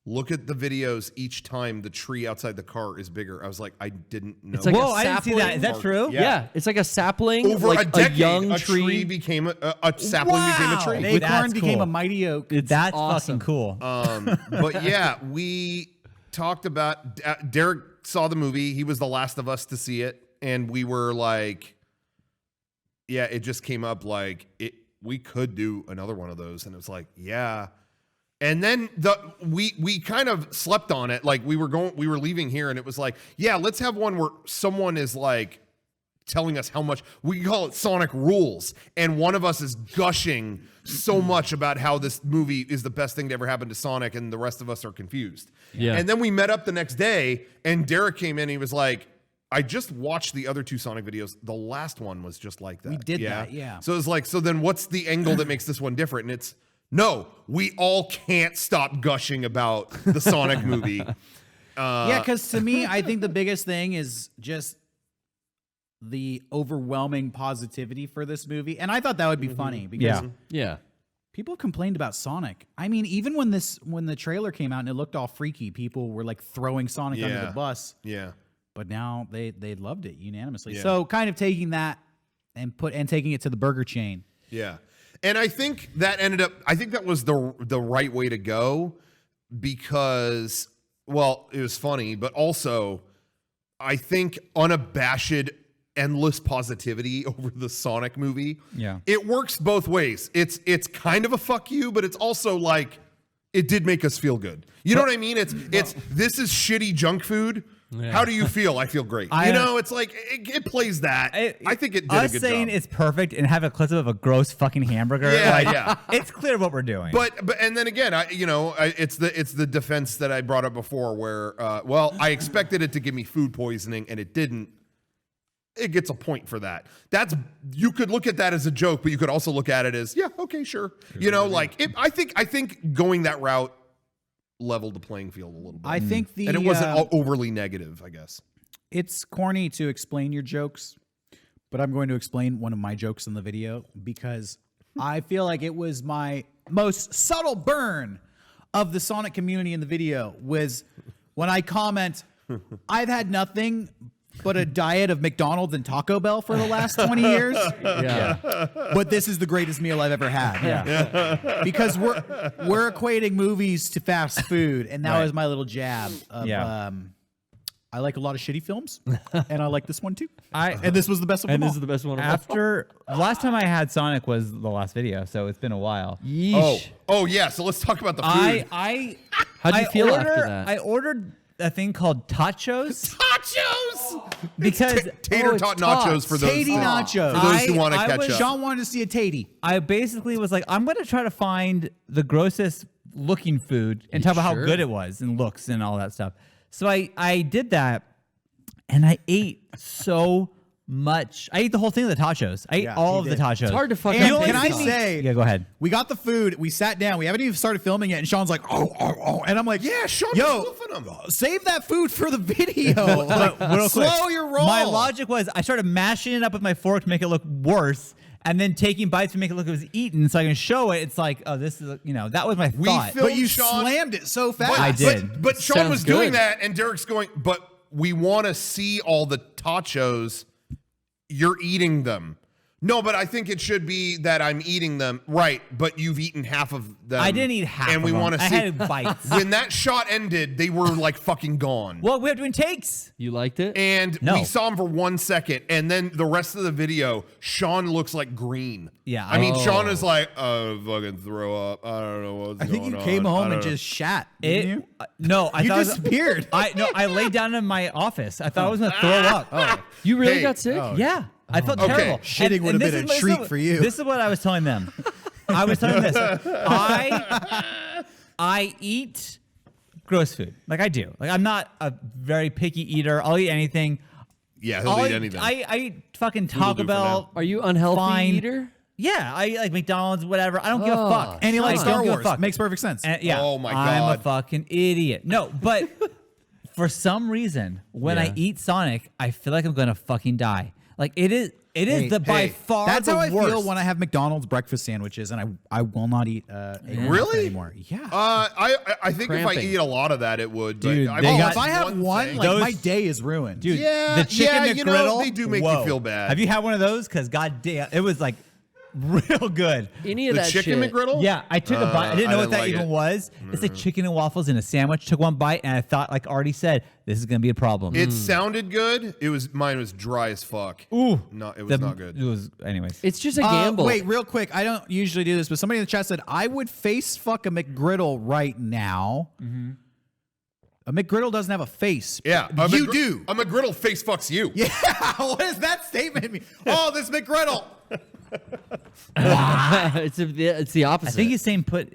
look at the videos each time the tree outside the car is bigger. I was like, I didn't know. It's like Whoa, a I didn't see that. sapling. Is that true? Yeah. It's like a sapling Over like a decade, young a tree. became a sapling became a tree. An That's acorn became cool. a mighty oak. That's awesome. fucking cool. But yeah, we talked about Derek saw the movie. He was the last of us to see it, and we were like, yeah, it just came up like we could do another one of those, and it was like, yeah. And then we kind of slept on it. Like we were leaving here, and it was like, yeah, let's have one where someone is like telling us how much we call it Sonic Rules, and one of us is gushing so much about how this movie is the best thing to ever happen to Sonic, and the rest of us are confused. Yeah. And then we met up the next day, and Derek came in, and he was like, I just watched the other two Sonic videos. The last one was just like that. We did that, yeah. So it's like, so then what's the angle that makes this one different? And it's, no, we all can't stop gushing about the Sonic movie. Yeah, because to me, I think the biggest thing is just the overwhelming positivity for this movie. And I thought that would be funny because Yeah. Yeah. people complained about Sonic. I mean, even when the trailer came out and it looked all freaky, people were like throwing Sonic under Yeah. the bus. Yeah. But now they loved it unanimously. Yeah. So kind of taking that and taking it to the burger chain. Yeah. And I think that was the right way to go because, well, it was funny, but also I think unabashed endless positivity over the Sonic movie. Yeah. It works both ways. It's kind of a fuck you, but it's also like it did make us feel good. You know what I mean? It's this is shitty junk food. How do you feel? I feel great. It's like it plays that. I think it did a us good saying job. it's perfect and have a clip of a gross fucking hamburger. Yeah, like, yeah. It's clear what we're doing. But and then again, it's the defense that I brought up before, where I expected it to give me food poisoning and it didn't. It gets a point for that. You could look at that as a joke, but you could also look at it as okay, sure. I think going that route leveled the playing field a little bit. I think and it wasn't overly negative, I guess. It's corny to explain your jokes, but I'm going to explain one of my jokes in the video because I feel like it was my most subtle burn of the Sonic community in the video was when I comment, I've had nothing but a diet of McDonald's and Taco Bell for the last 20 years. Yeah. But this is the greatest meal I've ever had. Yeah. Because we're equating movies to fast food, and that was my little jab of I like a lot of shitty films, and I like this one too. I And this was the best of them And all. this is the best one of all. after the last time I had Sonic was the last video, so it's been a while. Yeesh. Oh yeah. So let's talk about the food. How'd you feel after that? I ordered a thing called tachos Tachos. because Tater tot nachos for those. Tatey nachos. For those who want to I catch was- up. Sean wanted to see a tatey. I basically was like, I'm gonna try to find the grossest looking food and talk about how Sure. good it was and looks and all that stuff. So I did that, and I ate so much. I ate the whole thing of the tachos. I ate Yeah, all he of the did. tachos. It's hard to fuck And up. can I Sonic. say, Yeah, go ahead. we got the food, we sat down, we haven't even started filming yet, and Sean's like, oh, and I'm like, Yeah, Sean yo, was woofing him. save that food for the video. Like, Real quick, slow your roll. My logic was I started mashing it up with my fork to make it look worse, and then taking bites to make it look like it was eaten, so I can show it. It's like, oh, this is, that was my thought. filmed But you Sean- slammed it so fast. I did. But Sean Sounds was doing good. that, and Derek's going, but we want to see all the tachos. You're eating them. No, but I think it should be that I'm eating them. Right, but you've eaten half of them. I didn't eat half And of we them. want to I see. had bites. When that shot ended, they were like fucking gone. Well, we were doing takes. You liked it? And No. we saw him for 1 second, and then the rest of the video, Sean looks like green. Yeah, I mean, Oh. Sean is like, fucking throw up. I don't know what's I think going you on. came I home don't and know." just shat. Didn't you? No, I You thought disappeared. I laid down in my office. I thought I was going to throw up. You really Hey. got sick? Yeah, I felt Okay. terrible. Shitting would have this been is a what- treat for you. This is what I was telling them. I was telling them this. I eat gross food. Like I do. Like I'm not a very picky eater. I'll eat anything. Yeah, he'll I'll eat anything. I eat fucking will Taco do for Bell. Are you unhealthy Fine. eater? Yeah, I like McDonald's, whatever. I don't give a fuck. And he likes I don't Star give a Wars. fuck. Makes perfect sense. And, yeah. Oh my I'm a God. fucking idiot. No, but for some reason, when I Yeah. eat Sonic, I feel like I'm gonna fucking die. Like it is the by far That's the how I worst. feel when I have McDonald's breakfast sandwiches, and I will not eat egg Really? anymore. Yeah. I think if I Cramping. eat a lot of that, it would. But Dude, I've they Oh, got if I have one, thing. like Those- my day is ruined. Dude, Yeah, the chicken yeah, you know, McGriddle, they do make you whoa. feel bad. Have you had one of those? Because goddamn, it was like real good. Any of the that chicken shit. McGriddle? Yeah, I took a bite. I didn't know I what that didn't like even it. was. It's like chicken and waffles in a sandwich. Took one bite and I thought, like Artie said, this is gonna be a problem. It sounded good. Mine was dry as fuck. Ooh, No, it was not good. It was, anyways. It's just a gamble. Wait, real quick. I don't usually do this, but somebody in the chat said I would face fuck a McGriddle right now. A McGriddle doesn't have a face. Yeah, You do. A McGriddle face fucks you. Yeah. What does that statement mean? Oh, this McGriddle. it's the opposite. I think he's saying put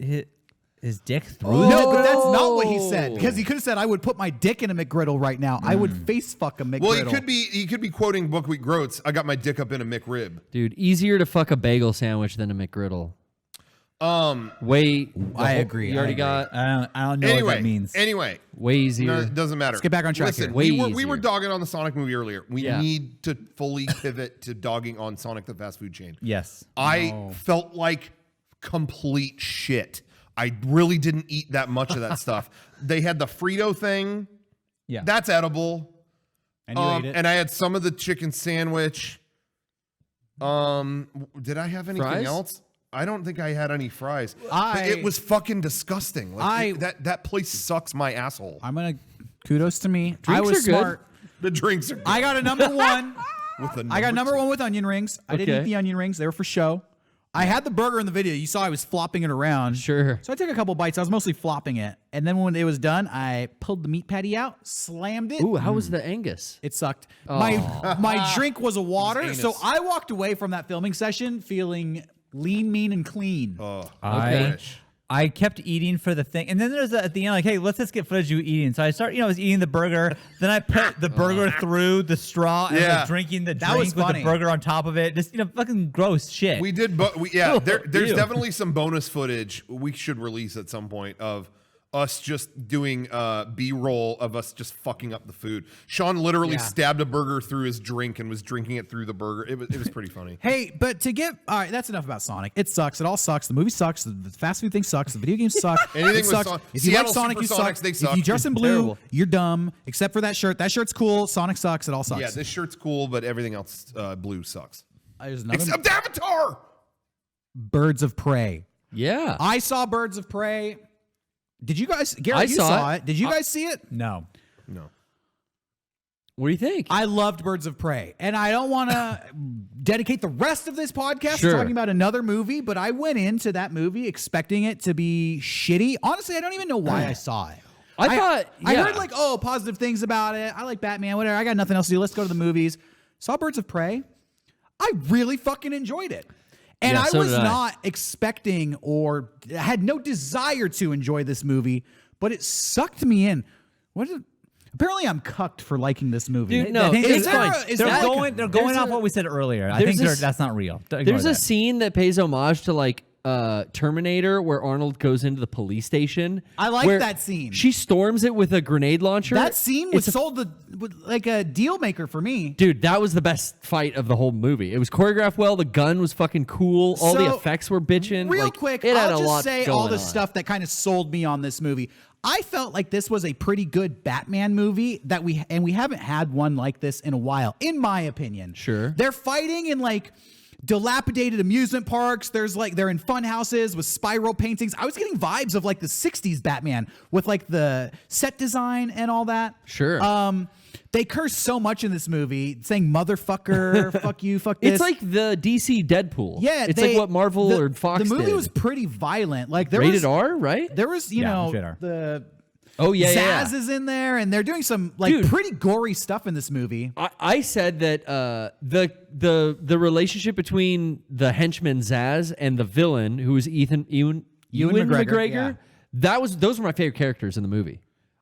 his dick through. No, but that's not what he said. Because he could have said, I would put my dick in a McGriddle right now. I would face fuck a McGriddle. Well, he could be quoting Buckwheat Groats. I got my dick up in a McRib. Dude, easier to fuck a bagel sandwich than a McGriddle. Wait, I agree. You already I agree. got I don't know what that means. Anyway, way easier. no, it doesn't matter. Let's get back on track Listen, here. Way we were easier. dogging on the Sonic movie earlier. We Yeah. need to fully pivot to dogging on Sonic the fast food chain. Yes. I felt like complete shit. I really didn't eat that much of that stuff. They had the Frito thing. Yeah. That's edible. And you ate it. And I had some of the chicken sandwich. Did I have anything Fries? else? I don't think I had any fries. I- It was fucking disgusting. Like, that place sucks my asshole. I'm going to kudos to me. I Drinks was are good. smart. The drinks are good. I got a number one. with the I got number two. one with onion rings. I didn't Okay. eat the onion rings. They were for show. I had the burger in the video. You saw I was flopping it around. Sure. So I took a couple bites. I was mostly flopping it. And then when it was done, I pulled the meat patty out, slammed it. Ooh, how was the Angus? It sucked. My drink was a water. So I walked away from that filming session feeling lean, mean, and clean. I kept eating for the thing, and then there's at the end like, hey, let's just get footage of you eating. So I start, I was eating the burger. Then I put the burger through the straw and Yeah. was drinking the That was drink with funny. the burger on top of it. Just fucking gross shit. We did, but there's Ew. definitely some bonus footage we should release at some point of us just doing B-roll of us just fucking up the food. Sean literally stabbed a burger through his drink and was drinking it through the burger. It was pretty funny. Hey, but all right, that's enough about Sonic. It sucks. It all sucks. The movie sucks. The fast food thing sucks. The video games suck. Anything it with sucks. Son- If you like Seattle Sonic, you Supersonics, suck. they If suck. you dress in blue, Terrible. you're dumb. Except for that shirt. That shirt's cool. Sonic sucks. It all sucks. Yeah, this shirt's cool, but everything else blue sucks. There's another Except Avatar! Birds of Prey. Yeah. I saw Birds of Prey. Did you guys? Garrett, I you saw saw it. it. Did you guys see it? no. No. What do you think? I loved Birds of Prey, and I don't want to dedicate the rest of this podcast to talking about another movie, but I went into that movie expecting it to be shitty. Honestly, I don't even know why I saw it. I heard like, positive things about it. I like Batman, whatever. I got nothing else to do. Let's go to the movies. Saw Birds of Prey. I really fucking enjoyed it. And I was not expecting or had no desire to enjoy this movie, but it sucked me in. Apparently, I'm cucked for liking this movie. Dude, no, Is it's there fine. They're going off what we said earlier. I think that's not real. There's a scene that pays homage to like Terminator where Arnold goes into the police station. I like that scene. She storms it with a grenade launcher. That scene was sold like a deal maker for me. Dude, that was the best fight of the whole movie. It was choreographed well. The gun was fucking cool. All the effects were bitching. Real like, quick, it had I'll a lot just say going all the on. stuff that kind of sold me on this movie. I felt like this was a pretty good Batman movie that we haven't had one like this in a while, in my opinion. Sure. They're fighting in like dilapidated amusement parks. They're in fun houses with spiral paintings. I was getting vibes of like the 60s Batman with like the set design and all that. Sure. They curse so much in this movie, saying motherfucker, fuck you, fuck this. It's like the DC Deadpool. Yeah, it's like what Marvel or Fox did. The movie did. was pretty violent. Like there Rated was R, right? There was, rated R. the Zaz is in there, and they're doing some like pretty gory stuff in this movie. I said that the relationship between the henchman Zaz and the villain, who was Ewan McGregor, yeah. those were my favorite characters in the movie.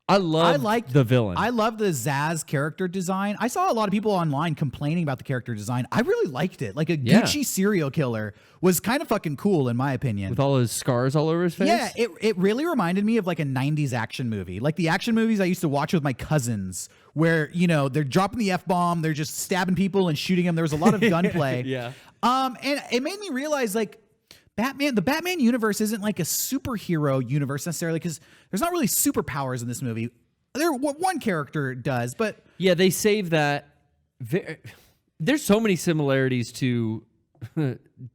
I liked the villain. I love the Zaz character design. I saw a lot of people online complaining about the character design. I really liked it. Like a Gucci serial killer was kind of fucking cool in my opinion. With all his scars all over his face? Yeah, it really reminded me of like a 90s action movie. Like the action movies I used to watch with my cousins where, they're dropping the F-bomb, they're just stabbing people and shooting them. There was a lot of gunplay. Yeah. And it made me realize like the Batman universe isn't like a superhero universe necessarily because there's not really superpowers in this movie. One character does, but yeah, they save that. There's so many similarities to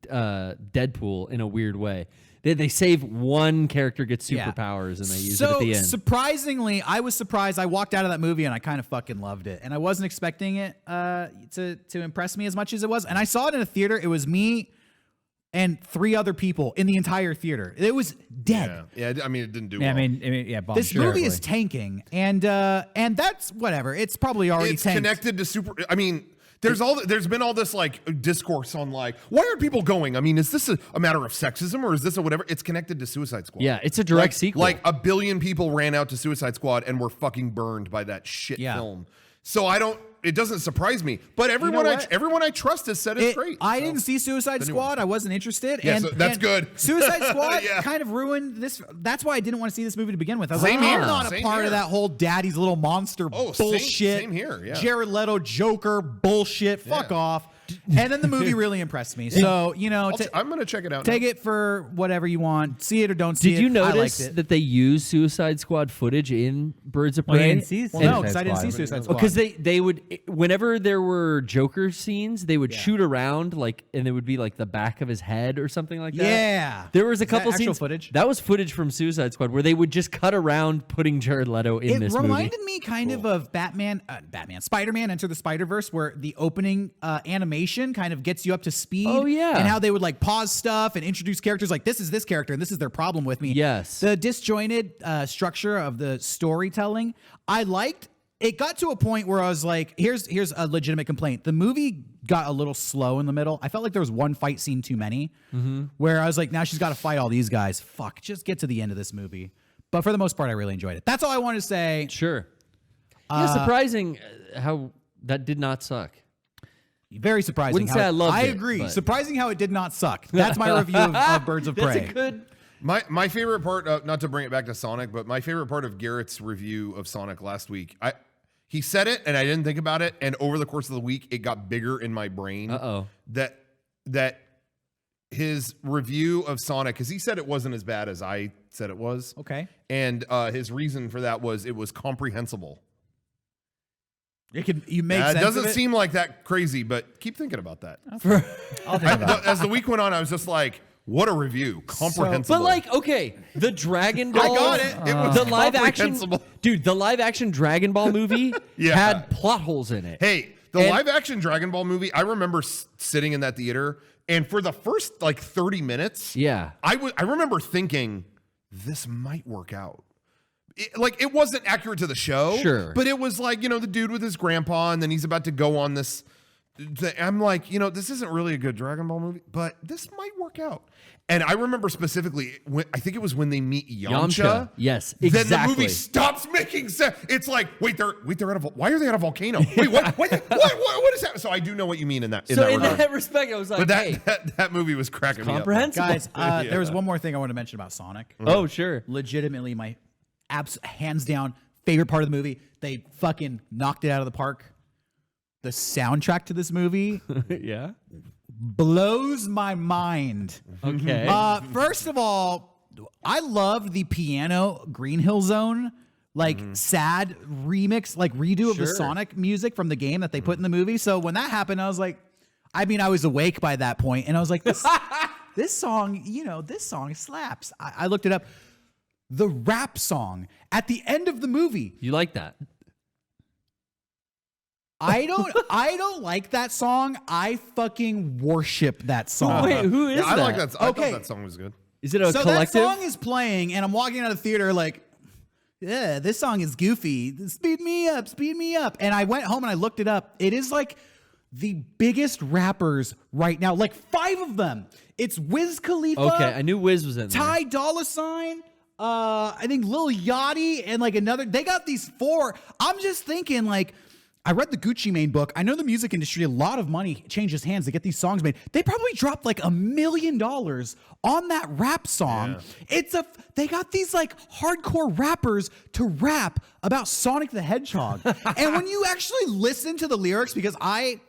Deadpool in a weird way. They save one character gets superpowers and they use it at the end. Surprisingly, I was surprised. I walked out of that movie and I kind of fucking loved it, and I wasn't expecting it to impress me as much as it was. And I saw it in a theater. It was me and 3 other people in the entire theater. It was dead. Yeah. I mean, it didn't do Yeah, well. bomb This movie is tanking, and that's whatever. It's probably already It's tanked. connected to I mean, there's been all this like discourse on like, why are people going? I mean, is this a matter of sexism or is this a whatever? It's connected to Suicide Squad. Yeah, it's a direct sequel. Like 1 billion people ran out to Suicide Squad and were fucking burned by that shit film. So it doesn't surprise me. But everyone I trust has said it's great. I didn't see Suicide Squad. I wasn't interested. Yeah, so that's good. Suicide Squad Yeah. kind of ruined this. That's why I didn't want to see this movie to begin with. I was Same like, here. I'm not a Same part here. of that whole daddy's little monster bullshit. Same here, yeah. Jared Leto Joker bullshit. Fuck off. And then the movie really impressed me. So, I'm going to check it out. take it for whatever you want. See it or don't see it. Did you I liked notice it. that they used Suicide Squad footage in Birds of Well, you Prey? didn't see Well, no, Suicide because I didn't Squad. see Suicide Squad. Because they would, whenever there were Joker scenes, they would shoot around and it would be like the back of his head or something like that. Yeah. There was a Is that couple actual scenes. footage? That was footage from Suicide Squad where they would just cut around putting Jared Leto in this It movie. reminded me kind of Spider-Man Enter the Spider-Verse, where the opening animation kind of gets you up to speed. Oh, yeah. And how they would like pause stuff and introduce characters like this is this character and this is their problem with me. Yes. The disjointed structure of the storytelling, I liked. It got to a point where I was like, here's a legitimate complaint. The movie got a little slow in the middle. I felt like there was one fight scene too many where I was like, now she's got to fight all these guys. Fuck, just get to the end of this movie. But for the most part, I really enjoyed it. That's all I wanted to say. Sure. Yeah, surprising how that did not suck. Very surprising. Wouldn't say I loved I it, agree. but- Surprising how it did not suck. That's my review of Birds of Prey. That's a good. My favorite part, not to bring it back to Sonic, but my favorite part of Garrett's review of Sonic last week, he said it and I didn't think about it, and over the course of the week, it got bigger in my brain. That his review of Sonic, because he said it wasn't as bad as I said it was. Okay. And his reason for that was it was comprehensible. You make sense it doesn't of it? seem like that crazy, but keep thinking about that. I'll think about it. As the week went on, I was just like, What a review. Comprehensible. But like, okay, the Dragon Ball. I got it. It was the live action, comprehensible. dude. The live action Dragon Ball movie Yeah. had plot holes in it. Hey, the And- live action Dragon Ball movie, I remember sitting in that theater, and for the first like 30 minutes, Yeah. I remember thinking, this might work out. It wasn't accurate to the show, Sure. but it was like, the dude with his grandpa, and then he's about to go on this. I'm like, this isn't really a good Dragon Ball movie, but this might work out. And I remember specifically, I think it was when they meet Yamcha. Yes, Then the exactly. movie stops making sense. It's like, wait, they're at a why are they at a volcano? Wait, what is that? So I do know what you mean in that. In regard. that respect, I was like, But hey, that movie was cracking me up. comprehensible. Guys, there was one more thing I want to mention about Sonic. Oh, sure. Legitimately, my hands down favorite part of the movie. They fucking knocked it out of the park. The soundtrack to this movie Yeah. blows my mind. Okay. First of all, I loved the piano Green Hill Zone, sad remix, redo of the Sure. Sonic music from the game that they put in the movie. So when that happened, I was like, I was awake by that point, and I was like, this song, this song slaps. I looked it up. The rap song at the end of the movie. You like that? I don't like that song. I fucking worship that song. Wait, who is Yeah, I that? like that. I Okay. thought that song was good. Is it a So collective? that song is playing, and I'm walking out of the theater like, yeah, this song is goofy. Speed me up, speed me up. And I went home and I looked it up. It is like the biggest rappers right now, like 5 of them. It's Wiz Khalifa. Okay, I knew Wiz was in there. Ty Dolla $ign, I think Lil Yachty, and another. They got these 4. I'm just thinking I read the Gucci Mane book. I know the music industry, a lot of money changes hands to get these songs made. They probably dropped $1 million on that rap song. Yeah. They got these hardcore rappers to rap about Sonic the Hedgehog. And when you actually listen to the lyrics, because I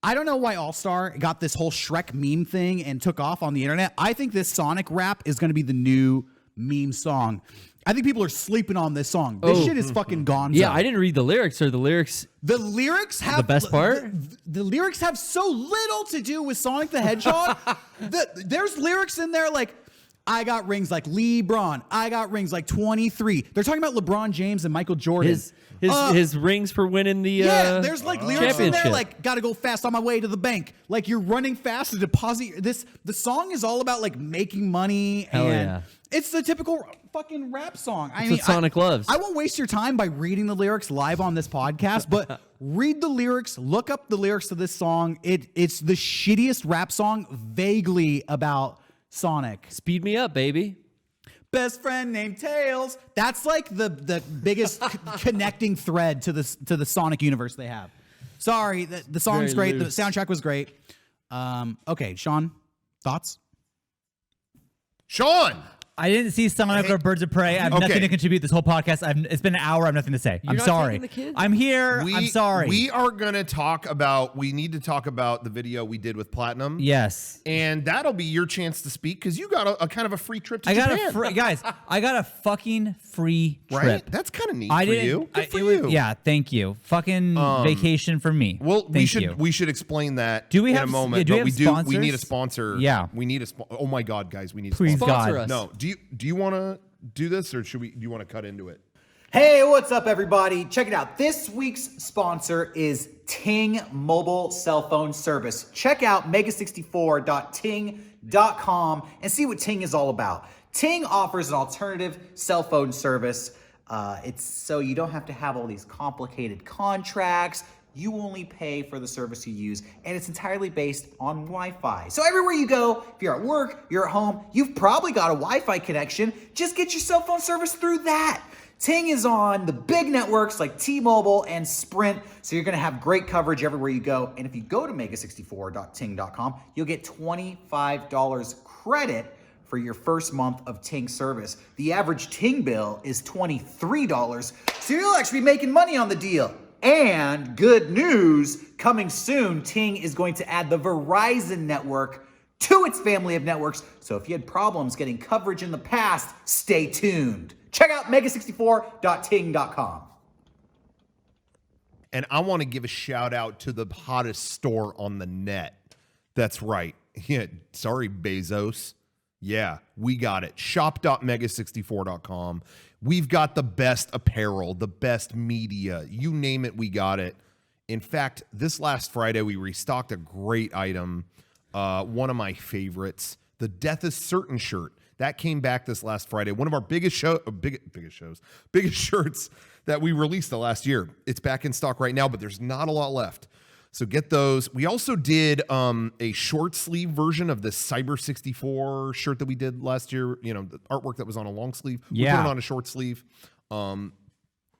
don't know why All-Star got this whole Shrek meme thing and took off on the internet. I think this Sonic rap is going to be the new meme song. I think people are sleeping on this song. This shit is fucking gonzo. Yeah, I didn't read the lyrics. Or the lyrics. The lyrics have The best part? The lyrics have so little to do with Sonic the Hedgehog. There's lyrics in there like, I got rings like LeBron. I got rings like 23. They're talking about LeBron James and Michael Jordan. His rings for winning the there's lyrics in there championship. gotta go fast on my way to the bank. You're running fast to deposit the song is all about making money. Hell and yeah. It's the typical fucking rap song. That's what Sonic loves. I won't waste your time by reading the lyrics live on this podcast, but read the lyrics, look up the lyrics to this song. It's the shittiest rap song vaguely about Sonic. Speed me up, baby. Best friend named Tails. That's the biggest connecting thread to the Sonic universe they have. Sorry, the song's Very great. loose. The soundtrack was great. Okay, Sean, thoughts? Sean, I didn't see Sonic or Birds of Prey. I have nothing Okay. to contribute this whole podcast. It's been an hour. I have nothing to say. I'm not sorry. taking the kids? I'm here. I'm sorry. We are going to talk about, we need to talk about the video we did with Platinum. Yes. And that'll be your chance to speak because you got a kind of a free trip to I got Japan. a free, guys. I got a fucking free trip. Right? That's kind of neat I for didn't. you. Good for it was- you. Yeah. Thank you. Fucking vacation for me. Well, Thank you. we should explain that Do we in have- a moment. yeah, do we but we have do. We need a sponsors? sponsor. Yeah. We need a oh my God, guys, we need a Please, sponsor. Sponsor God. us. No. Do you want to do this or do you want to cut into it? Hey, what's up, everybody? Check it out. This week's sponsor is Ting mobile cell phone service. Check out mega64.ting.com and see what Ting is all about. Ting offers an alternative cell phone service. It's so you don't have to have all these complicated contracts. You only pay for the service you use, and it's entirely based on Wi-Fi. So everywhere you go, if you're at work, you're at home, you've probably got a Wi-Fi connection. Just get your cell phone service through that. Ting is on the big networks like T-Mobile and Sprint, so you're gonna have great coverage everywhere you go. And if you go to mega64.ting.com, you'll get $25 credit for your first month of Ting service. The average Ting bill is $23, so you'll actually be making money on the deal. And good news, coming soon, Ting is going to add the Verizon network to its family of networks. So if you had problems getting coverage in the past, stay tuned. Check out mega64.ting.com. And I want to give a shout out to the hottest store on the net. That's right. Yeah, sorry, Bezos. Yeah, we got it. Shop.mega64.com. We've got the best apparel, the best media. You name it, we got it. In fact, this last Friday, we restocked a great item. One of my favorites, the Death is Certain shirt. That came back this last Friday. One of our biggest shirts that we released the last year. It's back in stock right now, but there's not a lot left. So get those. We also did a short sleeve version of the Cyber 64 shirt that we did last year. You know, the artwork that was on a long sleeve. We put it on a short sleeve.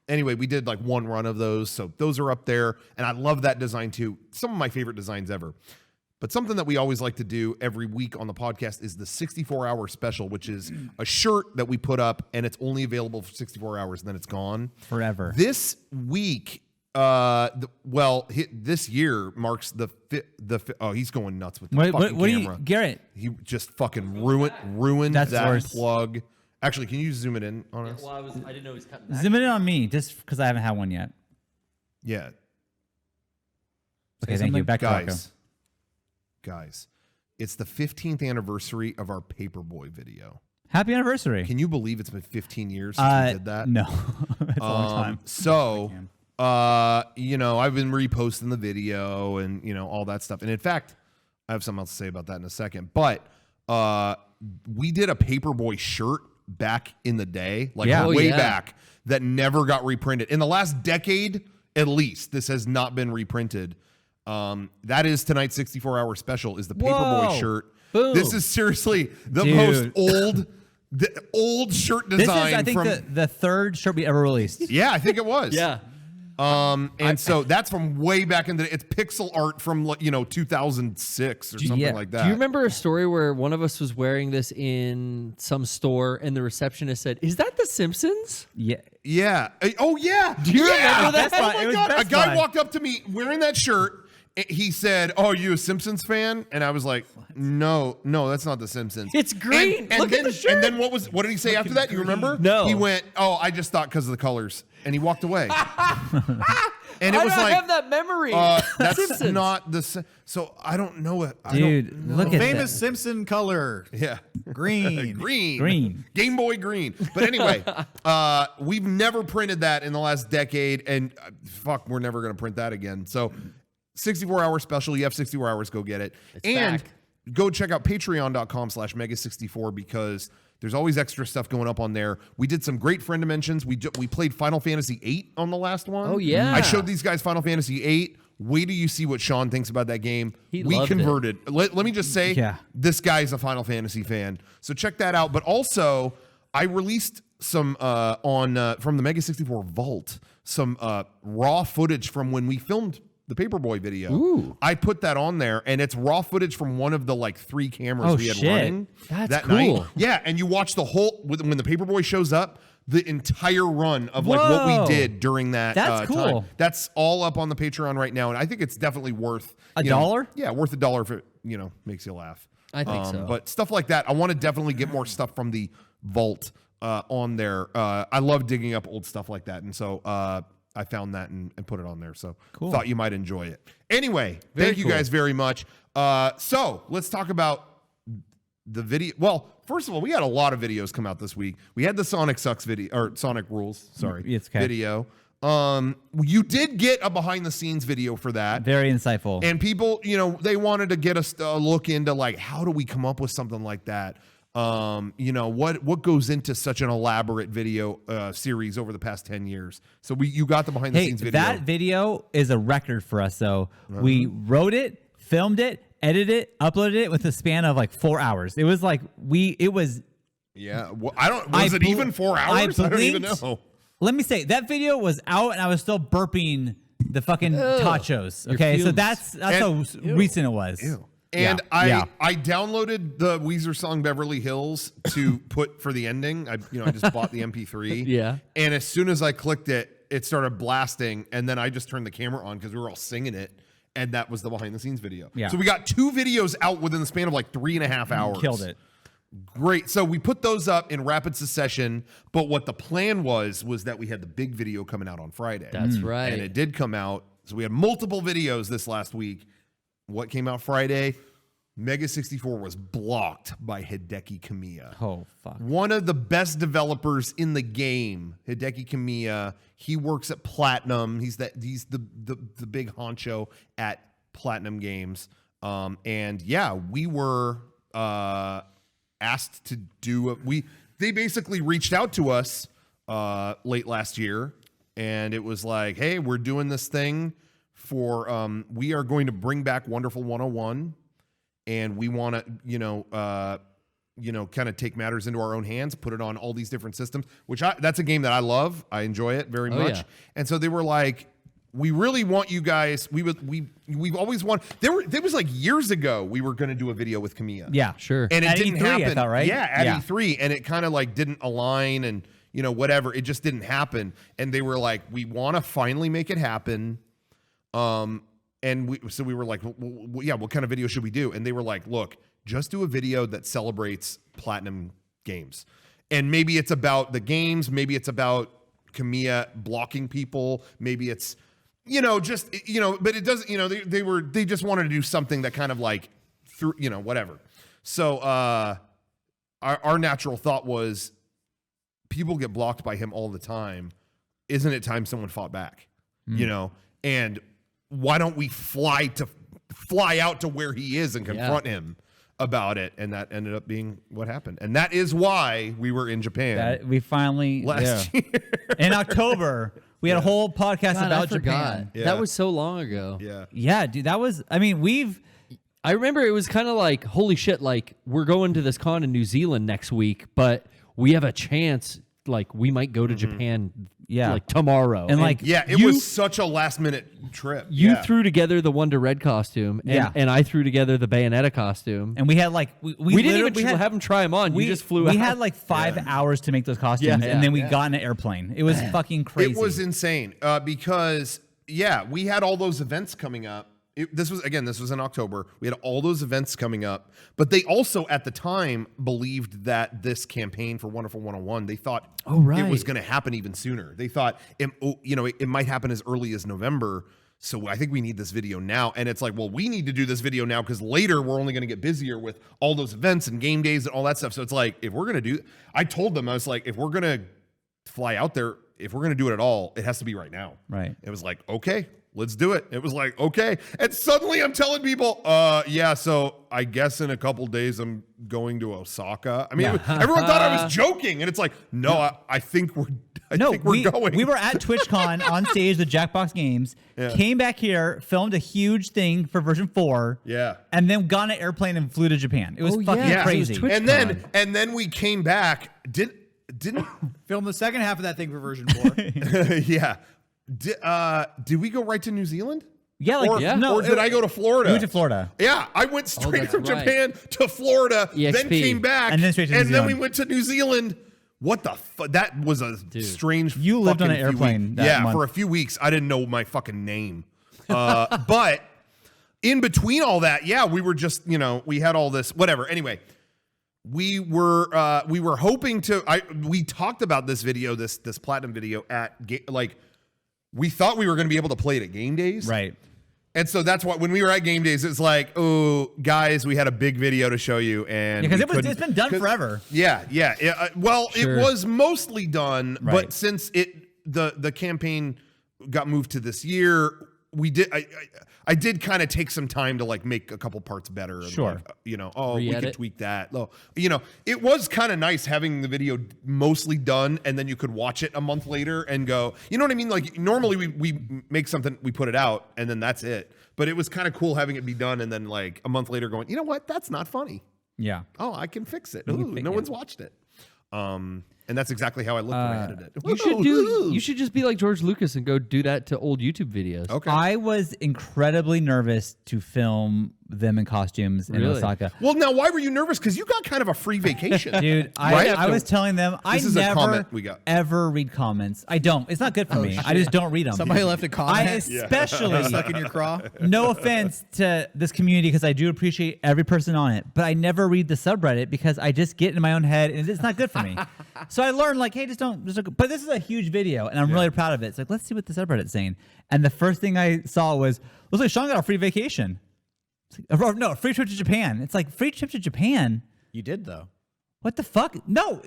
Anyway, we did like one run of those. So those are up there. And I love that design too. Some of my favorite designs ever. But something that we always like to do every week on the podcast is the 64-hour special, which is a shirt that we put up, and it's only available for 64 hours, and then it's gone. Forever. This week, this year marks oh, he's going nuts with the fucking camera. Garrett? He just fucking ruined That's that worse. plug. Actually, can you zoom it in on us? Well, I didn't know he was cutting back. Zoom it in on me, just because I haven't had one yet. Yeah. Okay, thank you. Back to Rocco. Guys, it's the 15th anniversary of our Paperboy video. Happy anniversary. Can you believe it's been 15 years since we did that? No. It's a long time. So, you know, I've been reposting the video and, you know, all that stuff. And in fact, I have something else to say about that in a second. But we did a Paperboy shirt back in the day, like way back, that never got reprinted. In the last decade, at least, this has not been reprinted. That is tonight's 64-hour special, is the Paperboy shirt. Boom. This is seriously the most old shirt design. This is, I think, the third shirt we ever released. Yeah, I think it was. Yeah. So that's from way back in the day. It's pixel art from, 2006 or something like that. Do you remember a story where one of us was wearing this in some store and the receptionist said, "Is that The Simpsons?" Yeah. Yeah. Oh, yeah. Do you remember that? Best Buy. Oh, It my was God. Best A guy Buy. walked up to me wearing that shirt. He said, "Oh, are you a Simpsons fan?" And I was like, No, that's not The Simpsons. It's green. And Look then, at the shirt. And then what did he say after that? You remember? No. He went, "Oh, I just thought because of the colors," and he walked away. And it I was don't like, have that memory. that's Simpsons. not the. So I don't know it. Dude, look at Famous that. Simpson color. Yeah. Green. Green. Game Boy Green. But anyway, we've never printed that in the last decade, and fuck, we're never going to print that again. So 64-hour special. You have 64 hours. Go get it. And back. go check out patreon.com/mega64 because there's always extra stuff going up on there. We did some great friend dimensions. We played Final Fantasy VIII on the last one. Oh, yeah. I showed these guys Final Fantasy VIII. Wait till you see what Sean thinks about that game. He we loved it. converted. Let me just say, this guy's a Final Fantasy fan. So check that out. But also, I released some from the Mega64 Vault, some raw footage from when we filmed the Paperboy video. Ooh. I put that on there, and it's raw footage from one of the 3 cameras we had running That's that cool. night. Yeah, and you watch the whole when the Paperboy shows up, the entire run of what we did during that. That's cool. time. That's all up on the Patreon right now, and I think it's definitely worth $1? Yeah, worth $1 if it makes you laugh. I think so. But stuff like that, I want to definitely get more stuff from the vault on there. I love digging up old stuff like that, and so I found that and put it on there. So thought you might enjoy it. Anyway, thank you guys very much. So let's talk about the video. Well, first of all, we had a lot of videos come out this week. We had the Sonic Sucks video, or Sonic Rules, video. You did get a behind the scenes video for that. Very insightful. And people, they wanted to get us a look into how do we come up with something like that? What goes into such an elaborate video series over the past 10 years. So you got the behind the scenes video. That video is a record for us though. We wrote it, filmed it, edited it, uploaded it with a span of 4 hours. It was Yeah. Well, was it even 4 hours? I don't even know. Let me say that video was out and I was still burping the fucking tachos. Okay. So that's how recent it was. Ew. And I downloaded the Weezer song Beverly Hills to put for the ending. I just bought the MP3. Yeah. And as soon as I clicked it, it started blasting. And then I just turned the camera on because we were all singing it. And that was the behind the scenes video. Yeah. So we got 2 videos out within the span of 3.5 hours. Killed it. Great. So we put those up in rapid succession. But what the plan was that we had the big video coming out on Friday. That's right. And it did come out. So we had multiple videos this last week. What came out Friday? Mega64 was blocked by Hideo Kojima. Oh fuck. One of the best developers in the game, Hideo Kojima. He works at Platinum. He's the big honcho at Platinum Games. And yeah, we were asked to do they basically reached out to us late last year, and it was like, hey, we're doing this thing for we are going to bring back Wonderful 101, and we want to kind of take matters into our own hands, put it on all these different systems, which that's a game that I love. I enjoy it very much. Yeah. And so they were like, we really want you guys. We've always wanted. There was like years ago we were going to do a video with Kamiya. Yeah, Sure. And it At didn't E3, I happen. thought, right? Yeah, at Yeah. E3, and it kind of like didn't align, and whatever. It just didn't happen. And they were like, we want to finally make it happen. And we were like, well, yeah, what kind of video should we do? And they were like, look, just do a video that celebrates Platinum games. And maybe it's about the games, maybe it's about Kamiya blocking people, maybe it's, but it doesn't, they just wanted to do something that kind of like through, whatever. So our natural thought was, people get blocked by him all the time. Isn't it time someone fought back? And why don't we fly out to where he is and confront him about it? And that ended up being what happened. And that is why we were in Japan That we finally last year. in October. We had a whole podcast God, about I forgot. Japan. Yeah. That was so long ago. Yeah. Yeah, dude, that was. I mean, I remember it was kind of like, holy shit, like we're going to this con in New Zealand next week, but we have a chance, like we might go to Japan like tomorrow. And like Yeah, it was such a last minute trip. you Yeah. threw together the Wonder Red costume, and I threw together the Bayonetta costume. and we had like we didn't even have them try them on. You just flew out. We had like 5 hours to make those costumes, Yeah, and then we yeah. got in an airplane. It was fucking crazy. It was insane because, we had all those events coming up. This was in October. We had all those events coming up, but they also at the time believed that this campaign for Wonderful 101, they thought it was right. going to happen even sooner. They thought it might happen as early as November. So I think we need this video now. And it's like, well, we need to do this video now because later we're only going to get busier with all those events and game days and all that stuff. So it's like, if we're going to I told them, I was like, if we're going to fly out there, if we're going to do it at all, it has to be right now. Right. It was like, okay, let's do it. It was like, okay. And suddenly I'm telling people, so I guess in a couple days I'm going to Osaka. I mean, everyone thought I was joking. And it's like, no, I think we're going. We were at TwitchCon on stage with Jackbox Games, came back here, filmed a huge thing for version 4, and then got on an airplane and flew to Japan. It was fucking crazy. It was and then we came back, didn't Film the second half of that thing for version 4. yeah. Did we go right to New Zealand? Yeah, like or did I go to Florida? We went to Florida. Yeah, I went straight that's from right. Japan to Florida, then EXP. came back, And then straight to New and then we Zealand. went to New Zealand. What the fuck? That was a strange. You lived on fucking an few airplane weeks. that Yeah, month. for a few weeks, I didn't know my fucking name. But in between all that, we were just we had all this whatever. Anyway, we were hoping to. We talked about this video, this Platinum video we thought we were going to be able to play it at game days, Right. And so that's why when we were at game days, it's like, oh, guys, we had a big video to show you, and Because it's been done forever. Yeah. Well, Sure. it was mostly done, Right. but since the campaign got moved to this year, we did. I did kind of take some time to like make a couple parts better. And Sure. we could Re-edit. tweak that. It was kind of nice having the video mostly done, and then you could watch it a month later and go, you know what I mean? Like normally we make something, we put it out, and then that's it. But it was kind of cool having it be done, and then like a month later going, you know what? That's not funny. Yeah. Oh, I can fix it. can Ooh, fix no it. one's watched it. And that's exactly how I looked when I edited it. You should just be like George Lucas and go do that to old YouTube videos. Okay. I was incredibly nervous to film them in costumes in Really? Osaka. Well, now why were you nervous? Because you got kind of a free vacation, Dude, Right? I was telling them I This is a never comment we got. ever read comments. I don't. It's not good for me. I just don't read them. Somebody left a I comment especially stuck in your craw. no offense to this community because I do appreciate every person on it, but I never read the subreddit because I just get in my own head and it's not good for me. So I learned like, hey, just don't. But this is a huge video and I'm really proud of it. It's like, let's see what the subreddit's saying. And the first thing I saw was, looks like Sean got a free vacation. Or no, free trip to Japan. It's like free trip to Japan. You did though. What the fuck? No.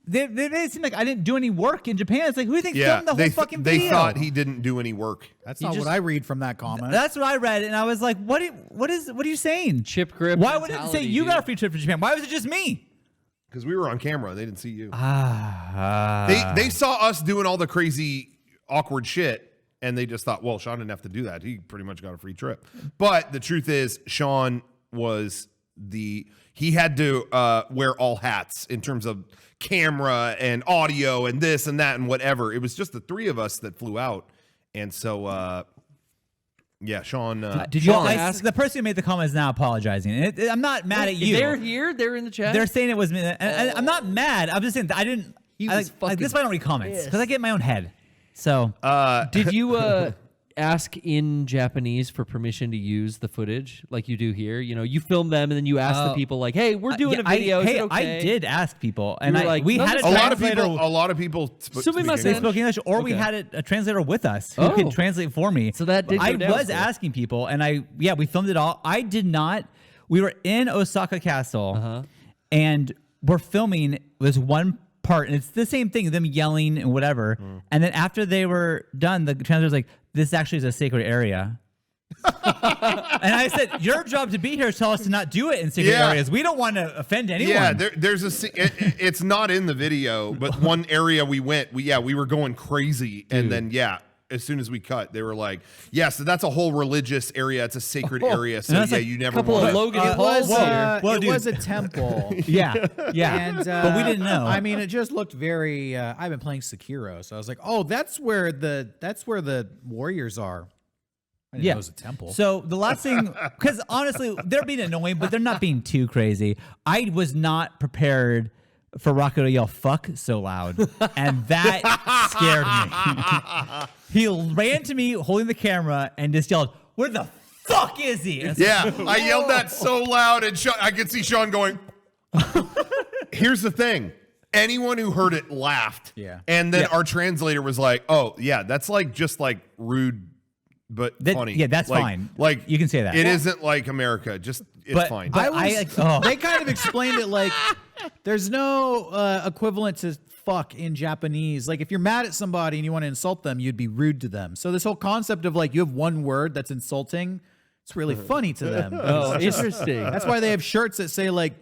They made it seem like I didn't do any work in Japan. It's like, who do you think filmed the whole fucking video? They thought he didn't do any work. That's not what I read from that comment. That's what I read, and I was like, what are you saying? Chip grip. Why would it say mentality, you dude. got a free trip to Japan? Why was it just me? Because we were on camera. They didn't see you. They saw us doing all the crazy, awkward shit, and they just thought, well, Sean didn't have to do that. He pretty much got a free trip. But the truth is, Sean was he had to wear all hats in terms of camera and audio and this and that and whatever. It was just the three of us that flew out. And so, yeah, Sean. Did you ask? The person who made the comment is now apologizing. I'm not mad at you. They're here. They're in the chat. They're saying it was me. And I'm not mad. I'm just saying that I didn't. This is why I don't read comments because I get in my own head. So, did you ask in Japanese for permission to use the footage like you do here? You know, you film them and then you ask the people like, "Hey, we're doing a video." Is it okay? I did ask people, and You were like, we had a lot of people speak They spoke English, or we had a translator with us who could translate for me. So that did go I down was still. asking people, and we filmed it all. I did not. We were in Osaka Castle, and we're filming this one part, and it's the same thing, them yelling and whatever. And then after they were done, the translator was like, "This actually is a sacred area." And I said, your job to be here is tell us to not do it in secret areas. We don't want to offend anyone. Yeah, there's it's not in the video, but one area we went, we were going crazy. And then, as soon as we cut, they were like, so that's a whole religious area. It's a sacred area. So like you never couple want of Logan It Pauls was, here. it was a temple. yeah. And, but we didn't know. I mean, it just looked very. I've been playing Sekiro, so I was like, "Oh, that's where the warriors are." I didn't know it was a temple. So the last thing, because honestly, they're being annoying, but they're not being too crazy. I was not prepared for Rocco to yell "fuck" so loud, and that scared me. He ran to me holding the camera and just yelled, "Where the fuck is he?" And I yelled that so loud, and I could see Sean going. Here's the thing. Anyone who heard it laughed. Yeah. And then our translator was like, "Oh, yeah, that's like just like rude, but funny." Yeah, that's fine. Like you can say that. It isn't like America. Just it's fine. But They kind of explained it like there's no equivalent to fuck in Japanese. Like if you're mad at somebody and you want to insult them, you'd be rude to them. So this whole concept of like you have one word that's insulting, it's really funny to them. Oh, interesting. That's why they have shirts that say like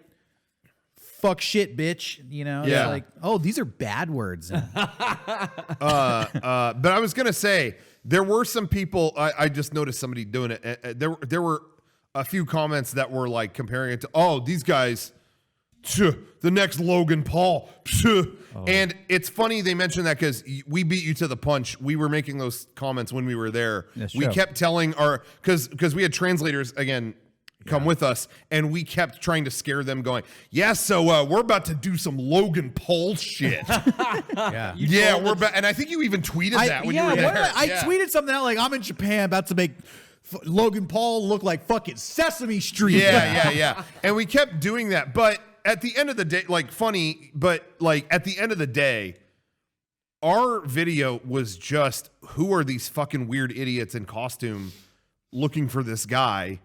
"fuck shit, bitch." You know, Yeah. It's like, oh, these are bad words. But I was gonna say there were some people. I just noticed somebody doing it. There were a few comments that were like comparing it to, "Oh, these guys, the next Logan Paul." And it's funny they mentioned that because we beat you to the punch. We were making those comments when we were there. That's We true. kept telling because we had translators again come with us, and we kept trying to scare them, going, so we're about to do some Logan Paul shit. Yeah. We're about, and I think you even tweeted that when you were what there. did I tweeted something out like, "I'm in Japan about to make Logan Paul look like fucking Sesame Street." Yeah. And we kept doing that. But at the end of the day, like funny, but like at the end of the day, our video was just, who are these fucking weird idiots in costume looking for this guy?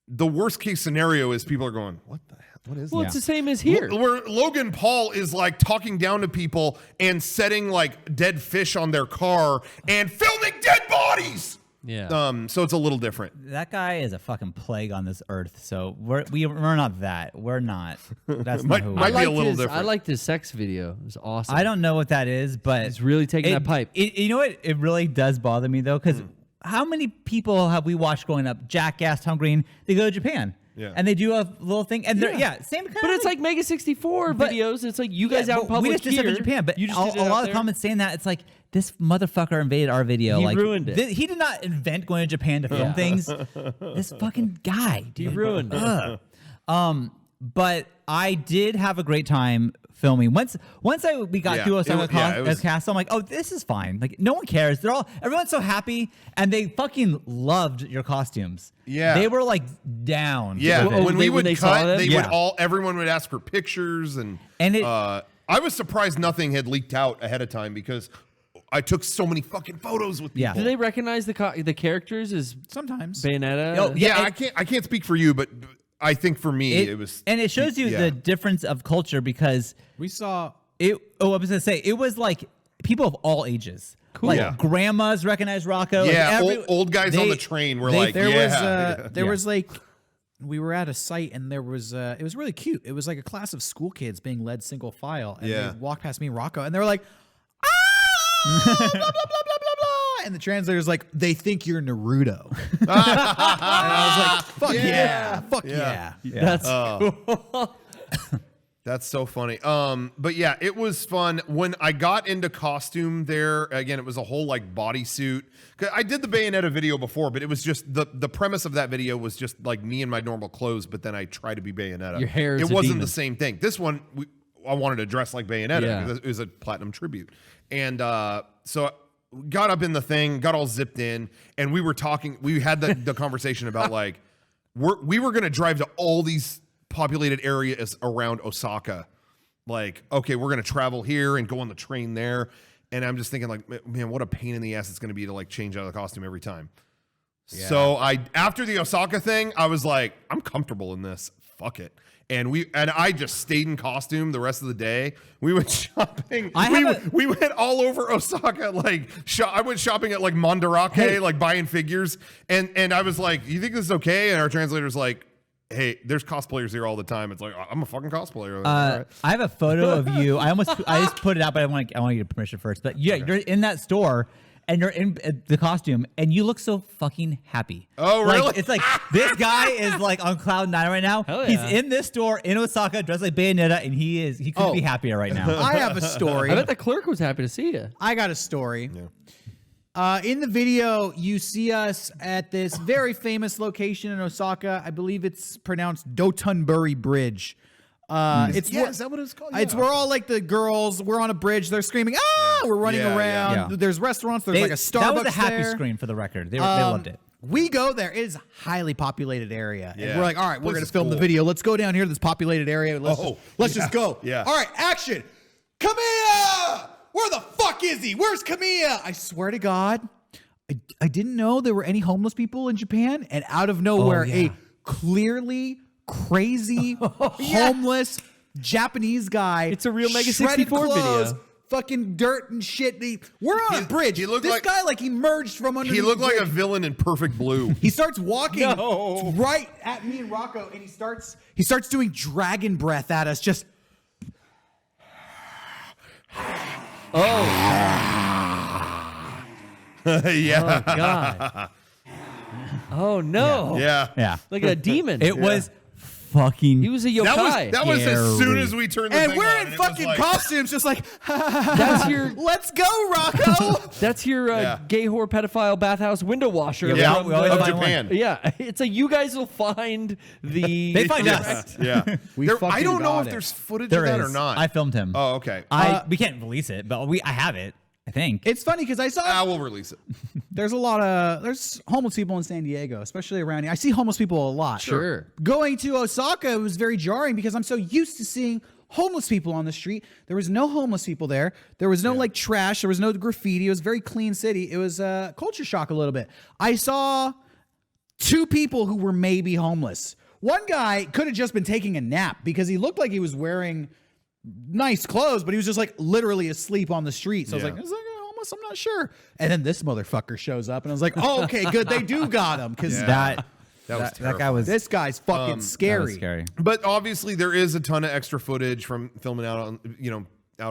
The worst case scenario is people are going, "What the hell? What is Well, that?" it's the same as here. Where Logan Paul is like talking down to people and setting like dead fish on their car and filming dead bodies. Yeah. So it's a little different. That guy is a fucking plague on this earth. So we're not that. We're not. That's not who we might are. be a little I different. liked his sex video. It was awesome. I don't know what that is, but He's really taking that pipe. You know what? It really does bother me though, because how many people have we watched growing up? Jackass, Tom Green. They go to Japan, and they do a little thing, and they're same kind. But it's like Mega64 videos. It's like you guys out in public we just did stuff in Japan, but you just did a it out lot of there. comments saying that it's like this motherfucker invaded our video. He like ruined it. He did not invent going to Japan to film things. This fucking guy, dude. He ruined it. But I did have a great time filming. Once we got through Osaka Castle, I'm like, oh, this is fine. Like, no one cares. Everyone's so happy, and they fucking loved your costumes. Yeah. They were like down. Yeah, Oh, when we would they saw cut, them? they Yeah. would everyone would ask for pictures, and it- I was surprised nothing had leaked out ahead of time because I took so many fucking photos with Yeah. people. Do they recognize the characters as Sometimes. Bayonetta? Oh, Yeah, and- I can't speak for you, but I think for me it was, and it shows you yeah. the difference of culture because We saw. I was gonna say it was like people of all ages. Cool. Like Yeah. grandmas recognize Rocco. Yeah, like old guys on the train were like, There yeah. was like, we were at a site and there was it was really cute. It was like a class of school kids being led single file, and Yeah. they walked past me and Rocco, and they were like, ah, blah blah blah blah blah blah, and the translator's like, they think you're Naruto, and I was like, fuck yeah, fuck yeah. That's cool. That's so funny. But yeah, it was fun. When I got into costume there, again, it was a whole like bodysuit. 'Cause I did the Bayonetta video before, but it was just the premise of that video was just like me in my normal clothes, but then I tried to be Bayonetta. Your hair is It a wasn't demon. the same thing. This one, I wanted to dress like Bayonetta Yeah. because it was a platinum tribute. And so got up in the thing, got all zipped in, and we were talking. We had the conversation about like, we were going to drive to all these populated areas around Osaka. Like, okay, we're going to travel here and go on the train there. And I'm just thinking like, man, what a pain in the ass it's going to be to like change out of the costume every time. Yeah. So after the Osaka thing, I was like, I'm comfortable in this. Fuck it. And I just stayed in costume the rest of the day. We went shopping. We went all over Osaka. Like, I went shopping at like Mandarake, like buying figures. And I was like, you think this is okay? And our translator's like, hey, there's cosplayers here all the time. It's like, I'm a fucking cosplayer. All right. I have a photo of you. I just put it out, but I want to get permission first. But yeah, you're in that store and you're in the costume and you look so fucking happy. Oh, like, really? It's like this guy is like on cloud 9 right now. Hell He's yeah. in this store in Osaka dressed like Bayonetta, and he couldn't be happier right now. I have a story. I bet the clerk was happy to see you. I got a story. In the video, you see us at this very famous location in Osaka. I believe it's pronounced Dotonbori Bridge. It's Yeah, where- is that what it's called? It's Yeah. where all like the girls, we're on a bridge, they're screaming, ah! We're running Yeah, around. yeah. There's restaurants, there's like a Starbucks That was a happy there. screen for the record. They loved it. We go there. It is a highly populated area. And Yeah. we're like, all right, we're Place going to is film the cool. video. Let's go down here to this populated area. Let's just go. Yeah. All right, action. Kamiya! Where the fuck is he? Where's Kamiya? I swear to God, I didn't know there were any homeless people in Japan. And out of nowhere, yeah. a clearly crazy homeless Japanese guy. It's a real Mega shredded 64 video. clothes, fucking dirt and shit. We're on a bridge. he looked This like- guy like emerged from underneath He looked the like a bridge. villain in Perfect Blue. He starts walking No. right at me and Rocco, and he starts doing dragon breath at us. Just Yeah. Oh, God. Oh, no. Yeah. Yeah. Like a demon. It was fucking. He was a yokai. That was as soon Scary. as we turned the and thing we're on, in it was fucking like- costumes, just like That's your let's go, Rocco. that's your Yeah. gay whore pedophile bathhouse window washer. Yeah, from we always of find Japan. Yeah, it's a you guys will find the. They find Yes. us. Yeah. We I fucking don't know got if it. there's footage There of that is. or not. I filmed him. Oh, okay. We can't release it, but I have it. I think. It's funny because I saw We'll release it. there's homeless people in San Diego, especially around here. I see homeless people a lot. Sure. Going to Osaka was very jarring because I'm so used to seeing homeless people on the street. There was no homeless people there. There was no like trash. There was no graffiti. It was a very clean city. It was a culture shock a little bit. I saw two people who were maybe homeless. One guy could have just been taking a nap because he looked like he was wearing nice clothes, but he was just like literally asleep on the street. So I was Yeah. like, is that guy homeless? I'm not sure. And then this motherfucker shows up and I was like, oh, okay, good. They do got him because that That guy was this guy's fucking that was scary. scary. But obviously, there is a ton of extra footage from filming out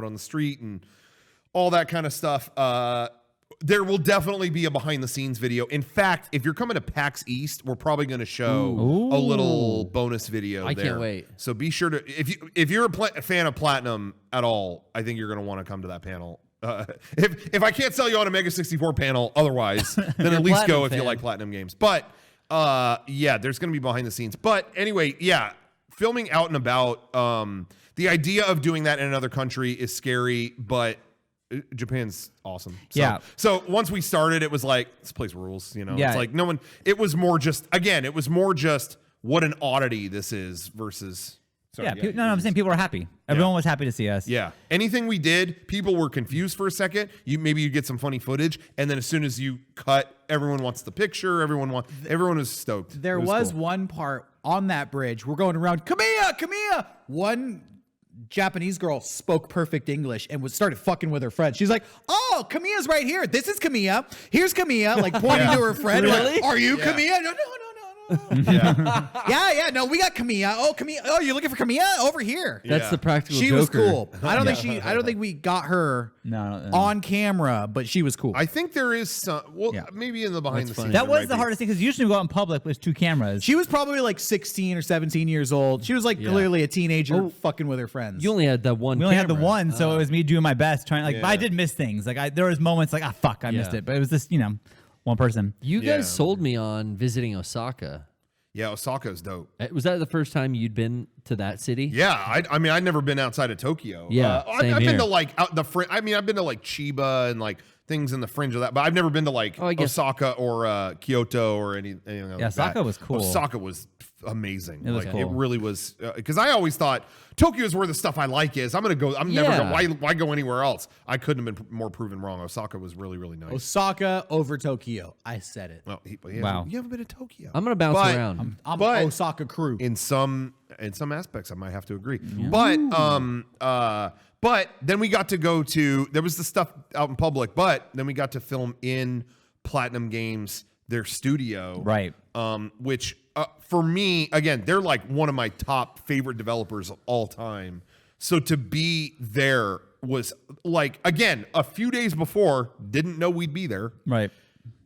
on the street and all that kind of stuff. There will definitely be a behind the scenes video. In fact, if you're coming to PAX East, we're probably going to show a little bonus video. I there. can't wait. So be sure to if you're a fan of Platinum at all, I think you're going to want to come to that panel. If I can't sell you on a Mega64 panel, otherwise, then at least go Platinum if you fan. like Platinum games. But yeah, there's going to be behind the scenes. But anyway, yeah, filming out and about. The idea of doing that in another country is scary, but Japan's awesome. So, Yeah. So once we started, it was like, this place rules. Yeah. It's like no one. It was more just what an oddity this is versus Sorry, No, I'm saying people were happy. Everyone was happy to see us. Yeah. Anything we did, people were confused for a second. Maybe you get some funny footage, and then as soon as you cut, everyone wants the picture. Everyone was stoked. There It was cool. one part on that bridge. We're going around. Kamiya. One Japanese girl spoke perfect English and started fucking with her friend. She's like, "Oh, Kamiya's right here. This is Kamiya. Here's Kamiya." Like pointing to her friend. Really? Like, are you Kamiya? No. Yeah. No, we got Kamiya. Oh, Kamiya. Oh, you're looking for Kamiya over here. That's the practical She Joker. was cool. I don't think we got her No. on camera, but she was cool. I think there is some. Well, Yeah. maybe in the behind the scenes. That there was might the be. hardest thing because usually we go out in public with 2 cameras. She was probably like 16 or 17 years old. She was like clearly a teenager fucking with her friends. You only had that one. We only had the camera. one, so it was me doing my best trying. But I did miss things. Like there was moments like, fuck, I missed Yeah. it. But it was just one person. You Yeah. guys sold me on visiting Osaka. Yeah, Osaka's dope. Was that the first time you'd been to that city? Yeah, I mean, I'd never been outside of Tokyo. Yeah, same I've been here. to like out the fringe. I mean, I've been to like Chiba and like things in the fringe of that, but I've never been to like I guess- Osaka or Kyoto or anything like that. Osaka was cool. Osaka was amazing. It was like, cool. It really was because I always thought Tokyo is where the stuff I like is. I'm gonna go. I'm never. Yeah. Why go anywhere else? I couldn't have been more proven wrong. Osaka was really really nice. Osaka over Tokyo. I said it. Well, Wow. You haven't been to Tokyo. I'm gonna bounce But- around. I'm But- Osaka crew. in some aspects I might have to agree. But then we got to go to there was the stuff out in public, but then we got to film in Platinum Games, their studio. Right. Which for me, again, they're like one of my top favorite developers of all time. So to be there was like, again, a few days before, didn't know we'd be there. Right.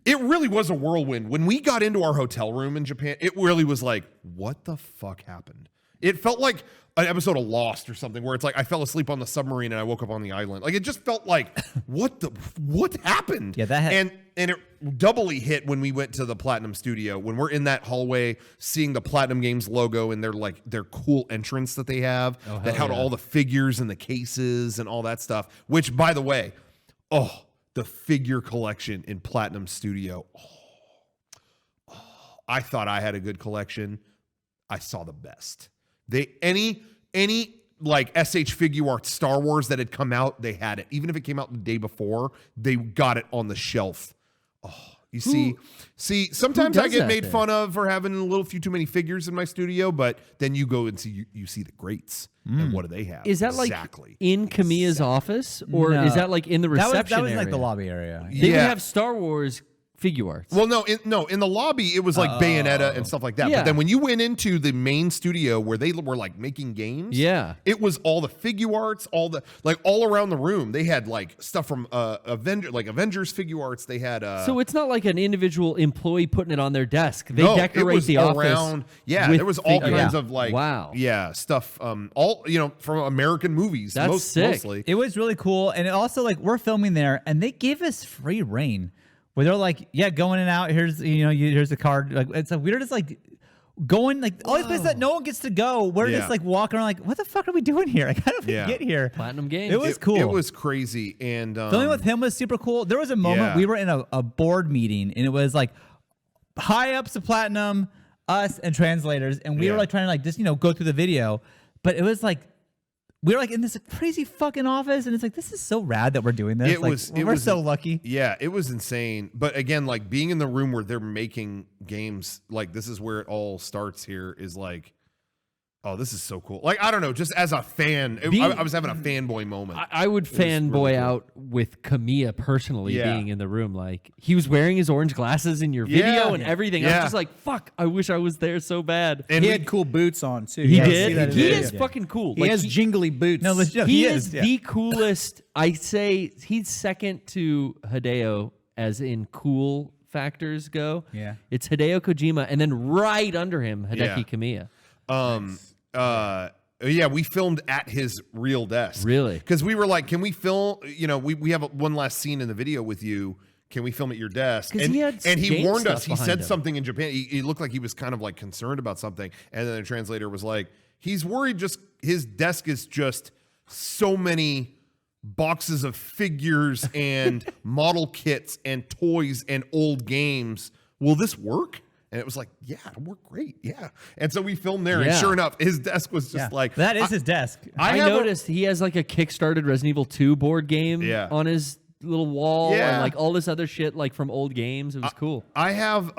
It really was a whirlwind. When we got into our hotel room in Japan, it really was like, what the fuck happened? It felt like an episode of Lost or something where it's like I fell asleep on the submarine and I woke up on the island. Like it just felt like what happened? Yeah, that had- and it doubly hit when we went to the Platinum Studio. When we're in that hallway seeing the Platinum Games logo and their cool entrance that they have that had all the figures and the cases and all that stuff, which by the way, the figure collection in Platinum Studio. I thought I had a good collection. I saw the best. Any like SH Figure Arts Star Wars that had come out, they had it. Even if it came out the day before, they got it on the shelf. You see, sometimes I does get that made then? fun of for having a few too many figures in my studio, but then you go and see you see the greats and what do they have? Is that exactly like in Kamiya's office, or No. is that like in the reception That was like area? the lobby area. They would Yeah. have Star Wars figure arts. Well, no, in the lobby it was like Bayonetta and stuff like that. Yeah. But then when you went into the main studio where they were like making games, Yeah. it was all the figure arts, all around the room. They had like stuff from Avengers figure arts. They had So it's not like an individual employee putting it on their desk. They no, it decorate was the around. office. Yeah, with there was all figures. kinds of like stuff. All from American movies. That's sick. Mostly. It was really cool, and it also like we're filming there, and they gave us free reign. Where they're like, yeah, going in and out. Here's here's the card. Like it's like we're just like going like all these places that no one gets to go. We're Yeah. just like walking around like, what the fuck are we doing here? Like how did we Yeah. get here? Platinum Games. It was cool. It was crazy, and Filming with him was super cool. There was a moment Yeah. we were in a board meeting, and it was like high ups of Platinum, us, and translators, and we were Yeah. like trying to like just go through the video, but it was like. We were like in this crazy fucking office, and it's like this is so rad that we're doing this. It Like, was. we're so lucky. Yeah, it was insane. But again, like being in the room where they're making games, like this is where it all starts. Here is like, oh, this is so cool. Like I don't know, just as a fan, I was having a fanboy moment. I would fanboy really cool. out with Kamiya personally Yeah. being in the room. Like he was wearing his orange glasses in your Yeah. video and everything. I Yeah. was just like, fuck, I wish I was there so bad. And He we- had cool boots on too. He You can did. see that in He the is video. fucking cool. He Like, has jingly boots. No, legit, he is. is Yeah. the coolest. I say he's second to Hideo as in cool factors go. Yeah. It's Hideo Kojima, and then right under him, Yeah. Hideki Kamiya. Yeah, we filmed at his real desk. Really? Because we were like, can we film? We have one last scene in the video with you. Can we film at your desk? 'Cause And he had he game warned us. stuff He behind said him. something in Japan. He looked like he was kind of like concerned about something. And then the translator was like, he's worried just his desk is just so many boxes of figures and model kits and toys and old games. Will this work? And it was like, yeah, it'll work great. Yeah. And so we filmed there. And Yeah. sure enough, his desk was just like. That is his desk. I have a- noticed he has like a kickstarted Resident Evil 2 board game Yeah. on his little wall Yeah. and like all this other shit like from old games. It was cool. I have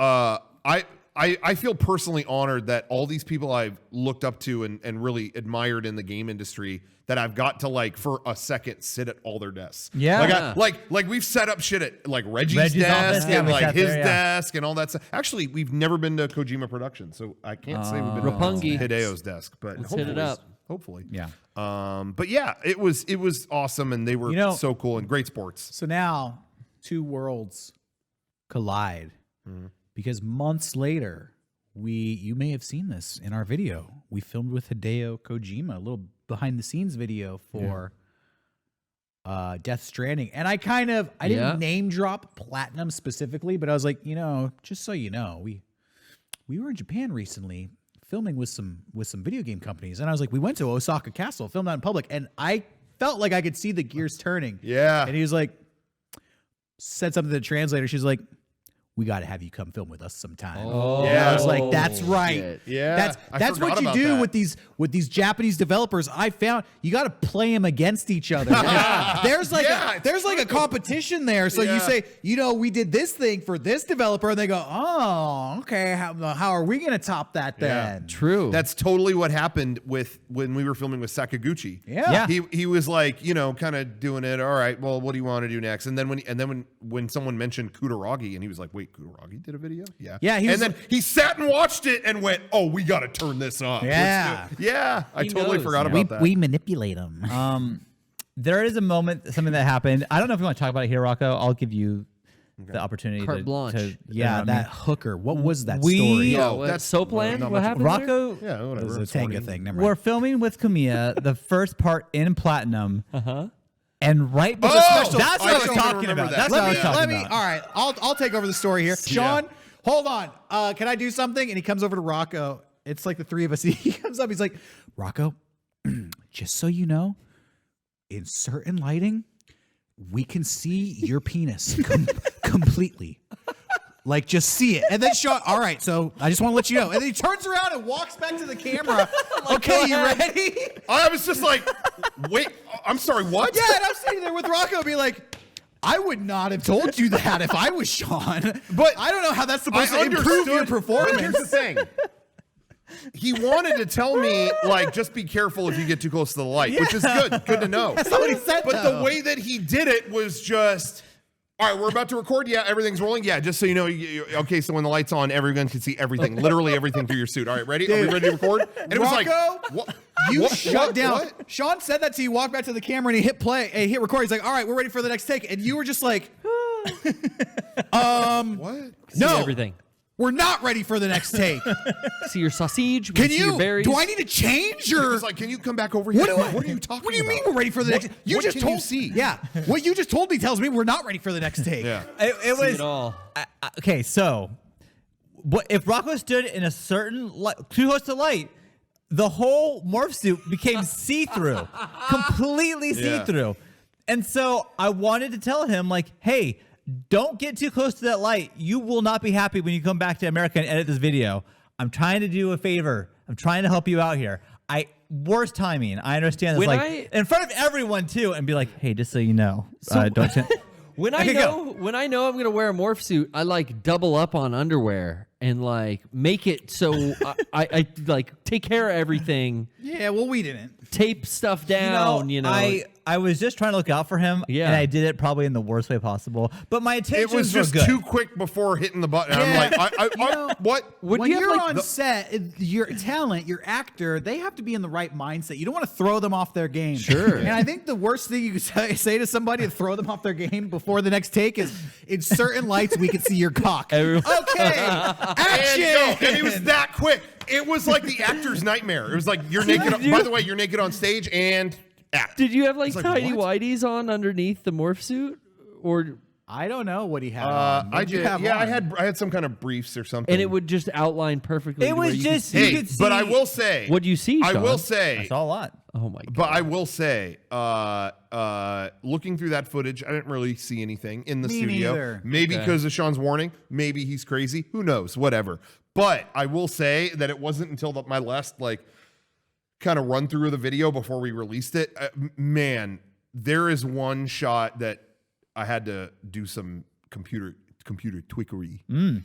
I feel personally honored that all these people I've looked up to and really admired in the game industry that I've got to like for a second sit at all their desks. Yeah. Like we've set up shit at like Reggie's Reggie's desk office, yeah, and we like sat his there, yeah. desk and all that stuff. Actually, we've never been to Kojima Productions, so I can't say we've been Rapungi. to Hideo's desk, but Let's hit it hopefully- up. Hopefully. Yeah. But yeah, it was awesome and they were You know- so cool and great sports. So now 2 worlds collide because months later, you may have seen this in our video. We filmed with Hideo Kojima, a little behind the scenes video for Death Stranding. And I Yeah. didn't name drop Platinum specifically, but I was like, just so you know, we were in Japan recently filming with some video game companies. And I was like, we went to Osaka Castle, filmed out in public, and I felt like I could see the gears turning. Yeah. And he was like, said something to the translator. She's like, we got to have you come film with us sometime. Oh, And I was like, that's right. shit. Yeah. I That's forgot what you about do that. with these Japanese developers. I found you got to play them against each other. there's like Yeah, a competition there. So Yeah. you say, we did this thing for this developer, and they go, oh, okay. How are we going to top that then? True. That's totally what happened when we were filming with Sakaguchi. Yeah. He was like, kind of doing it. All right, well, what do you want to do next? And then when someone mentioned Kutaragi, and he was like, wait, Kutaragi did a video? Yeah. Yeah, he was and then he sat and watched it and went, oh, we got to turn this up. Let's Yeah. do it. Yeah. I He totally knows, forgot yeah. about that. We manipulate them. There is a moment, something that happened. I don't know if you want to talk about it here, Rocco. I'll give you the opportunity Carte to, blanche. to yeah, interrupt that me. hooker. What was that We- story? yeah, Oh, what, that's- Soapland? not What much- happened there? Rocco, yeah, It whatever. was a It's Tenga funny. thing. Never we're mind. filming with Kamiya, the first part in Platinum. And right before Oh! that's I what I was don't talking remember about. that. That's what I was Yeah. talking about. All right, I'll take over the story here. Sean, hold on. Can I do something? And he comes over to Rocco. It's like the three of us. He comes up. He's like, Rocco, just so you know, in certain lighting, we can see your penis completely. Like, just see it. And then Sean, all right, so I just want to let you know. And then he turns around and walks back to the camera. Okay, you ready? I was just like, wait, I'm sorry, what? Yeah, and I'm sitting there with Rocco being like, I would not have told you that if I was Sean. But I don't know how that's supposed to improve your But here's the performance. thing. He wanted to tell me, like, just be careful if you get too close to the light, which is good. Good to know. That's not what he said, But though. the way that he did it was just, all right, we're about to record. Yeah, everything's rolling. Yeah, just so you know, okay, so when the light's on, everyone can see everything, literally everything through your suit. All right, ready? Are we ready to record? And it was like, Rocco, what? You What? shut What? down. What? Sean said that to you, walked back to the camera, and he hit play, and he hit record. He's like, all right, we're ready for the next take. And you were just like, What? no, everything. we're not ready for the next take. See your sausage. We Can see your you, berries. do I need to change He or? was like, can you come back over here? What are you talking about? What do you mean we're ready for the next? You what just can told you see? Yeah, what you just told me tells me we're not ready for the next take. Yeah. It See was it all. okay. So, what if Rocco stood in a certain light, too close to light? The whole morph suit became see-through, completely Yeah. see-through. And so I wanted to tell him, like, hey, don't get too close to that light. You will not be happy when you come back to America and edit this video. I'm trying to do a favor. I'm trying to help you out here. Worst timing. I understand this, When like in front of everyone too, and be like, hey, just so you know, don't. When I Okay, know when I know I'm gonna wear a morph suit, I like double up on underwear and like make it so I like take care of everything, Yeah, well, we didn't. tape stuff down. You know, I was just trying to look out for him, Yeah. and I did it probably in the worst way possible. But my It intentions was just were good. too quick before hitting the button. I'm Yeah. like, what? When you have, you're like, on set, your talent, your actor, they have to be in the right mindset. You don't want to throw them off their game. Sure. And I think the worst thing you could say to somebody to throw them off their game before the next take is, in certain lights, we can see your cock. Everyone- Okay, action. And it was that quick. It was like the actor's nightmare. It was like, you're naked. By the way, you're naked on stage and act. did you have like like, tidy what? whities on underneath the morph suit, or I don't know what he had on. I What'd you did. have Yeah, on? I had some kind of briefs or something. And it would just outline perfectly. It to where was you could just see- you Hey, could see. but I will say. What'd you see, I Sean? will I say. saw a lot. Oh my god! But I will say, looking through that footage, I didn't really see anything in the Me studio. neither. Maybe Okay. because of Sean's warning. Maybe he's crazy. Who knows? Whatever. But I will say that it wasn't until my last kind of run through of the video before we released it. Man, there is one shot that I had to do some computer tweakery.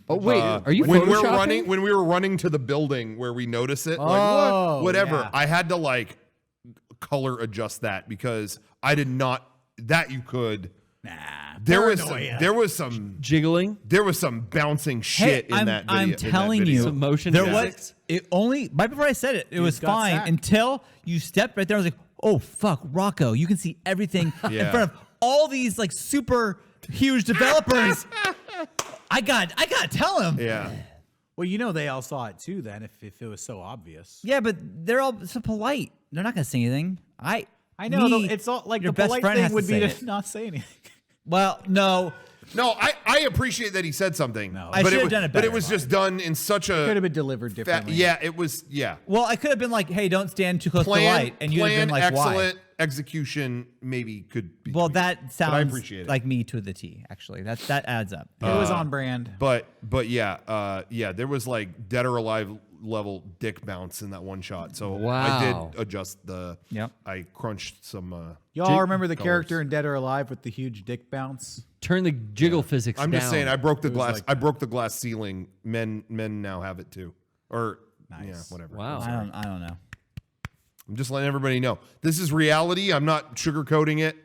Oh wait, are you when photoshopping? we were running to the building where we notice it? Oh, whatever. yeah. I had to color adjust that because I did not. That you could. Nah. There paranoia. was some Jiggling. bouncing shit in that video. I'm telling you, Some motion there physics. was it only right before I said it. It was got fine sacked. until you stepped right there. I was like, oh fuck, Rocco, you can see everything in Yeah. front of all these super huge developers. I got to tell him. Yeah. Well, they all saw it too. Then, if it was so obvious. Yeah, but they're all so polite. They're not gonna say anything. I know. me, It's all like your the best polite friend thing has would be say to it. not say anything. Well, no. No, I appreciate that he said something. No. I but should've was, done it But it better. was just done in such a Could have been delivered differently. yeah. It was Well, I could have been like, hey, don't stand too close to the light, and you'd have been like, excellent why? execution. Maybe could be. Well, tweaked. that But I sounds appreciate it. like me to the T. Actually, that adds up. It was on brand. But yeah, there was dead or alive level dick bounce in that one shot. So I Wow. did adjust the. Yep. I crunched some. Y'all remember the colors. character in Dead or Alive with the huge dick bounce? Turn the jiggle physics I'm down. just saying, I broke the was glass. like I broke the glass ceiling. Men now have it too, or yeah, Nice. whatever. Wow. I don't know. I'm just letting everybody know this is reality. I'm not sugarcoating it.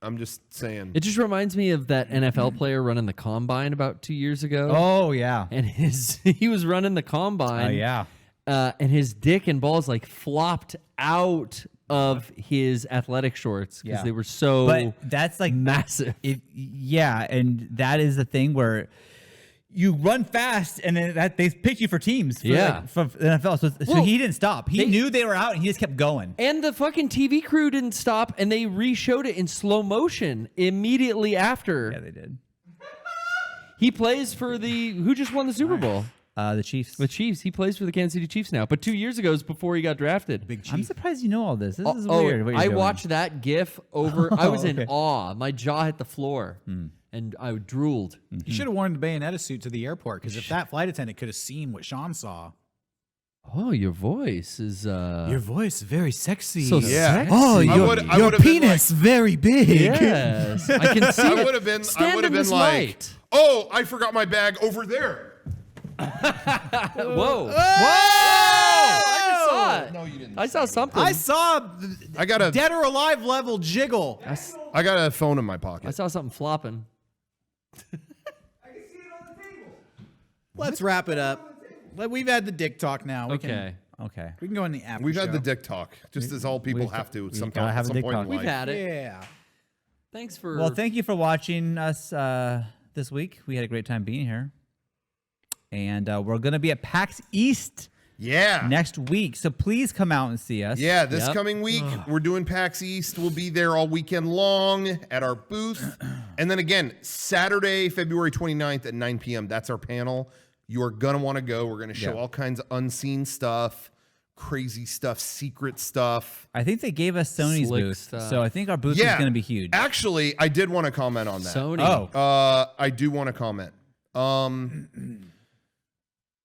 I'm just saying. It just reminds me of that NFL player running the combine about 2 years ago. Oh yeah. And he was running the combine. Oh yeah. And his dick and balls flopped out of his athletic shorts because Yeah. they were so But that's massive. Yeah, and that is the thing where you run fast, and then they pick you for teams. For the NFL. So Well, he didn't stop. He knew they were out, and he just kept going. And the fucking TV crew didn't stop, and they re-showed it in slow motion immediately after. Yeah, they did. He plays for who just won the Super Bowl? The Chiefs. The Chiefs. He plays for the Kansas City Chiefs now. But 2 years ago is before he got drafted. Big I'm Chief. surprised you know all this. This is weird. What you're I doing. watched that GIF over. I was in okay. awe. My jaw hit the floor, and I drooled. You should have worn the Bayonetta suit to the airport because if that flight attendant could have seen what Sean saw. Oh, your voice is. Your voice very sexy. So Yeah. sexy. Oh, I your, would- I your would've been penis very big. Yes, I can see I it. would have been. Stand I would have in been this like, light. oh, I forgot my bag over there. Whoa! I just saw it. No, you didn't. I saw something. I saw I got a. Dead or Alive level jiggle. I got a phone in my I pocket. saw something flopping. Let's wrap it up. We've had the dick talk now. Okay. Okay. We can go in the after We've had show. the dick talk, just as all people we've- have to. we Sometimes, gotta have at a some dick point talk. in We've life. had it. Yeah. Thanks for. Well, thank you for watching us this week. We had a great time being here. And we're going to be at PAX East Yeah. next week. So please come out and see us. Yeah, this Yep. coming week, we're doing PAX East. We'll be there all weekend long at our booth. And then again, Saturday, February 29th at 9 p.m., that's our panel. You are going to want to go. We're going to show Yeah. all kinds of unseen stuff, crazy stuff, secret stuff. I think they gave us Sony's Slick booth. stuff. So I think our booth is going to be huge. Actually, I did want to comment on that. Sony. Oh. I do want to comment.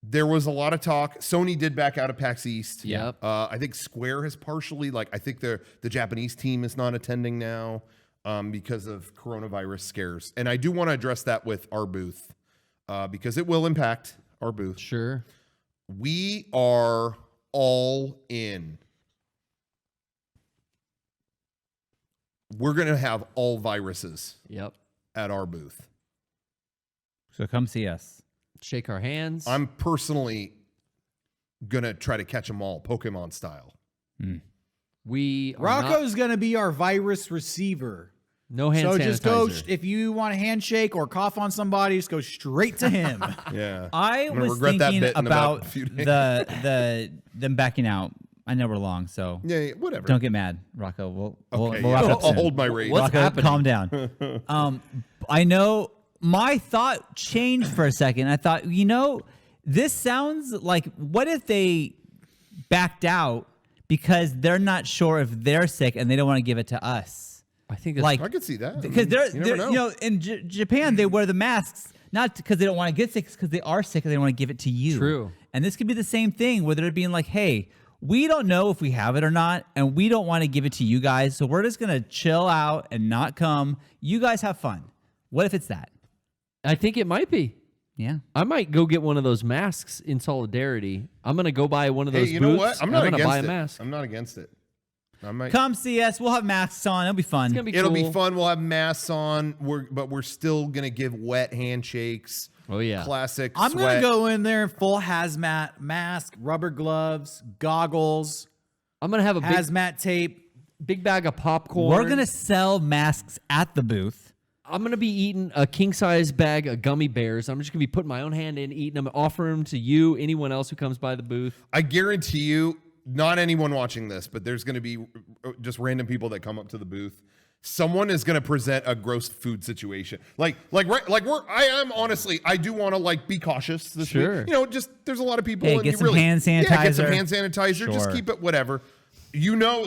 There was a lot of talk. Sony did back out of PAX East. Yep. I think Square has partially, I think the Japanese team is not attending now because of coronavirus scares. And I do want to address that with our booth because it will impact our booth. Sure. We are all in. We're going to have all viruses Yep. at our booth. So come see us. Shake our hands. I'm personally going to try to catch them all, Pokemon style. We are Rocco's going to be our virus receiver. no hand So sanitizer. just go, if you want a handshake or cough on somebody, just go straight to him. Yeah. I I'm gonna was regret that thinking bit in about about a few days. them backing out I know we're long, so Yeah, whatever. don't get mad, Rocco. We'll Okay, wrap yeah, up I'll soon. hold my rage. What's Rocco, happening? calm down. I know my thought changed for a second. I thought, this sounds like, what if they backed out because they're not sure if they're sick and they don't want to give it to us? I think that's Like, I could see that. because You never know. in Japan they wear the masks not because they don't want to get sick, because they are sick and they don't want to give it to you. True. And this could be the same thing where they're being like, hey, we don't know if we have it or not, and we don't want to give it to you guys, so we're just gonna chill out and not come. You guys have fun. What if it's that? I think it might be. Yeah. I might go get one of those masks in solidarity. I'm gonna go buy one of Hey, those you booths. know what? I'm not gonna against buy a it. mask. I'm not against it. I might. Come see us. We'll have masks on. It'll be fun. It's gonna be It'll be cool. fun. We'll have masks on. But we're still gonna give wet handshakes. Oh yeah. Classic. I'm sweat. gonna go in there full hazmat mask, rubber gloves, goggles, I'm gonna have a hazmat tape. big bag of popcorn. We're gonna sell masks at the booth. I'm gonna be eating a king size bag of gummy bears. I'm just gonna be putting my own hand in, eating them, offering them to you, anyone else who comes by the booth. I guarantee you, not anyone watching this, but there's going to be just random people that come up to the booth. Someone is going to present a gross food situation. I am honestly, I do want to like be cautious this Sure. week. Just there's a lot of people. Hey, and get you some really, hand Yeah, get some sanitizer. hand sanitizer. Just Sure. keep it whatever.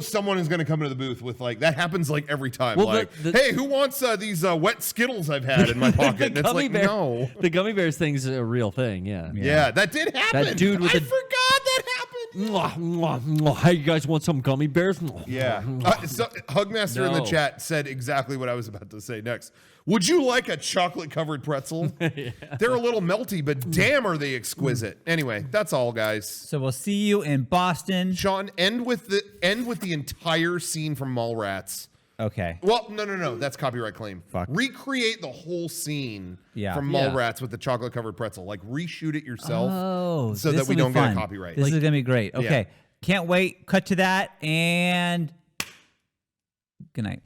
Someone is going to come into the booth with like that happens like every time. Well, like, hey, who wants these wet Skittles I've had in my pocket? And it's like, no. The gummy bears thing's a real thing. Yeah. Yeah, that did happen. That dude with I the- forgot that happened. Mwah, mwah, mwah. Hey, you guys want some gummy bears? Yeah. So Hugmaster in the No. chat said exactly what I was about to say next. Would you like a chocolate covered pretzel? They're a little melty, but damn are they exquisite. Anyway, that's all, guys. So we'll see you in Boston. Sean, end with the entire scene from Mallrats. Okay. Well, no, that's copyright claim. Fuck. Recreate the whole scene Yeah. from Yeah. Mallrats with the chocolate covered pretzel. Like reshoot it yourself so this that we will be don't get a fun. copyright. This is gonna be great. Okay. Can't wait. Cut to that and good night.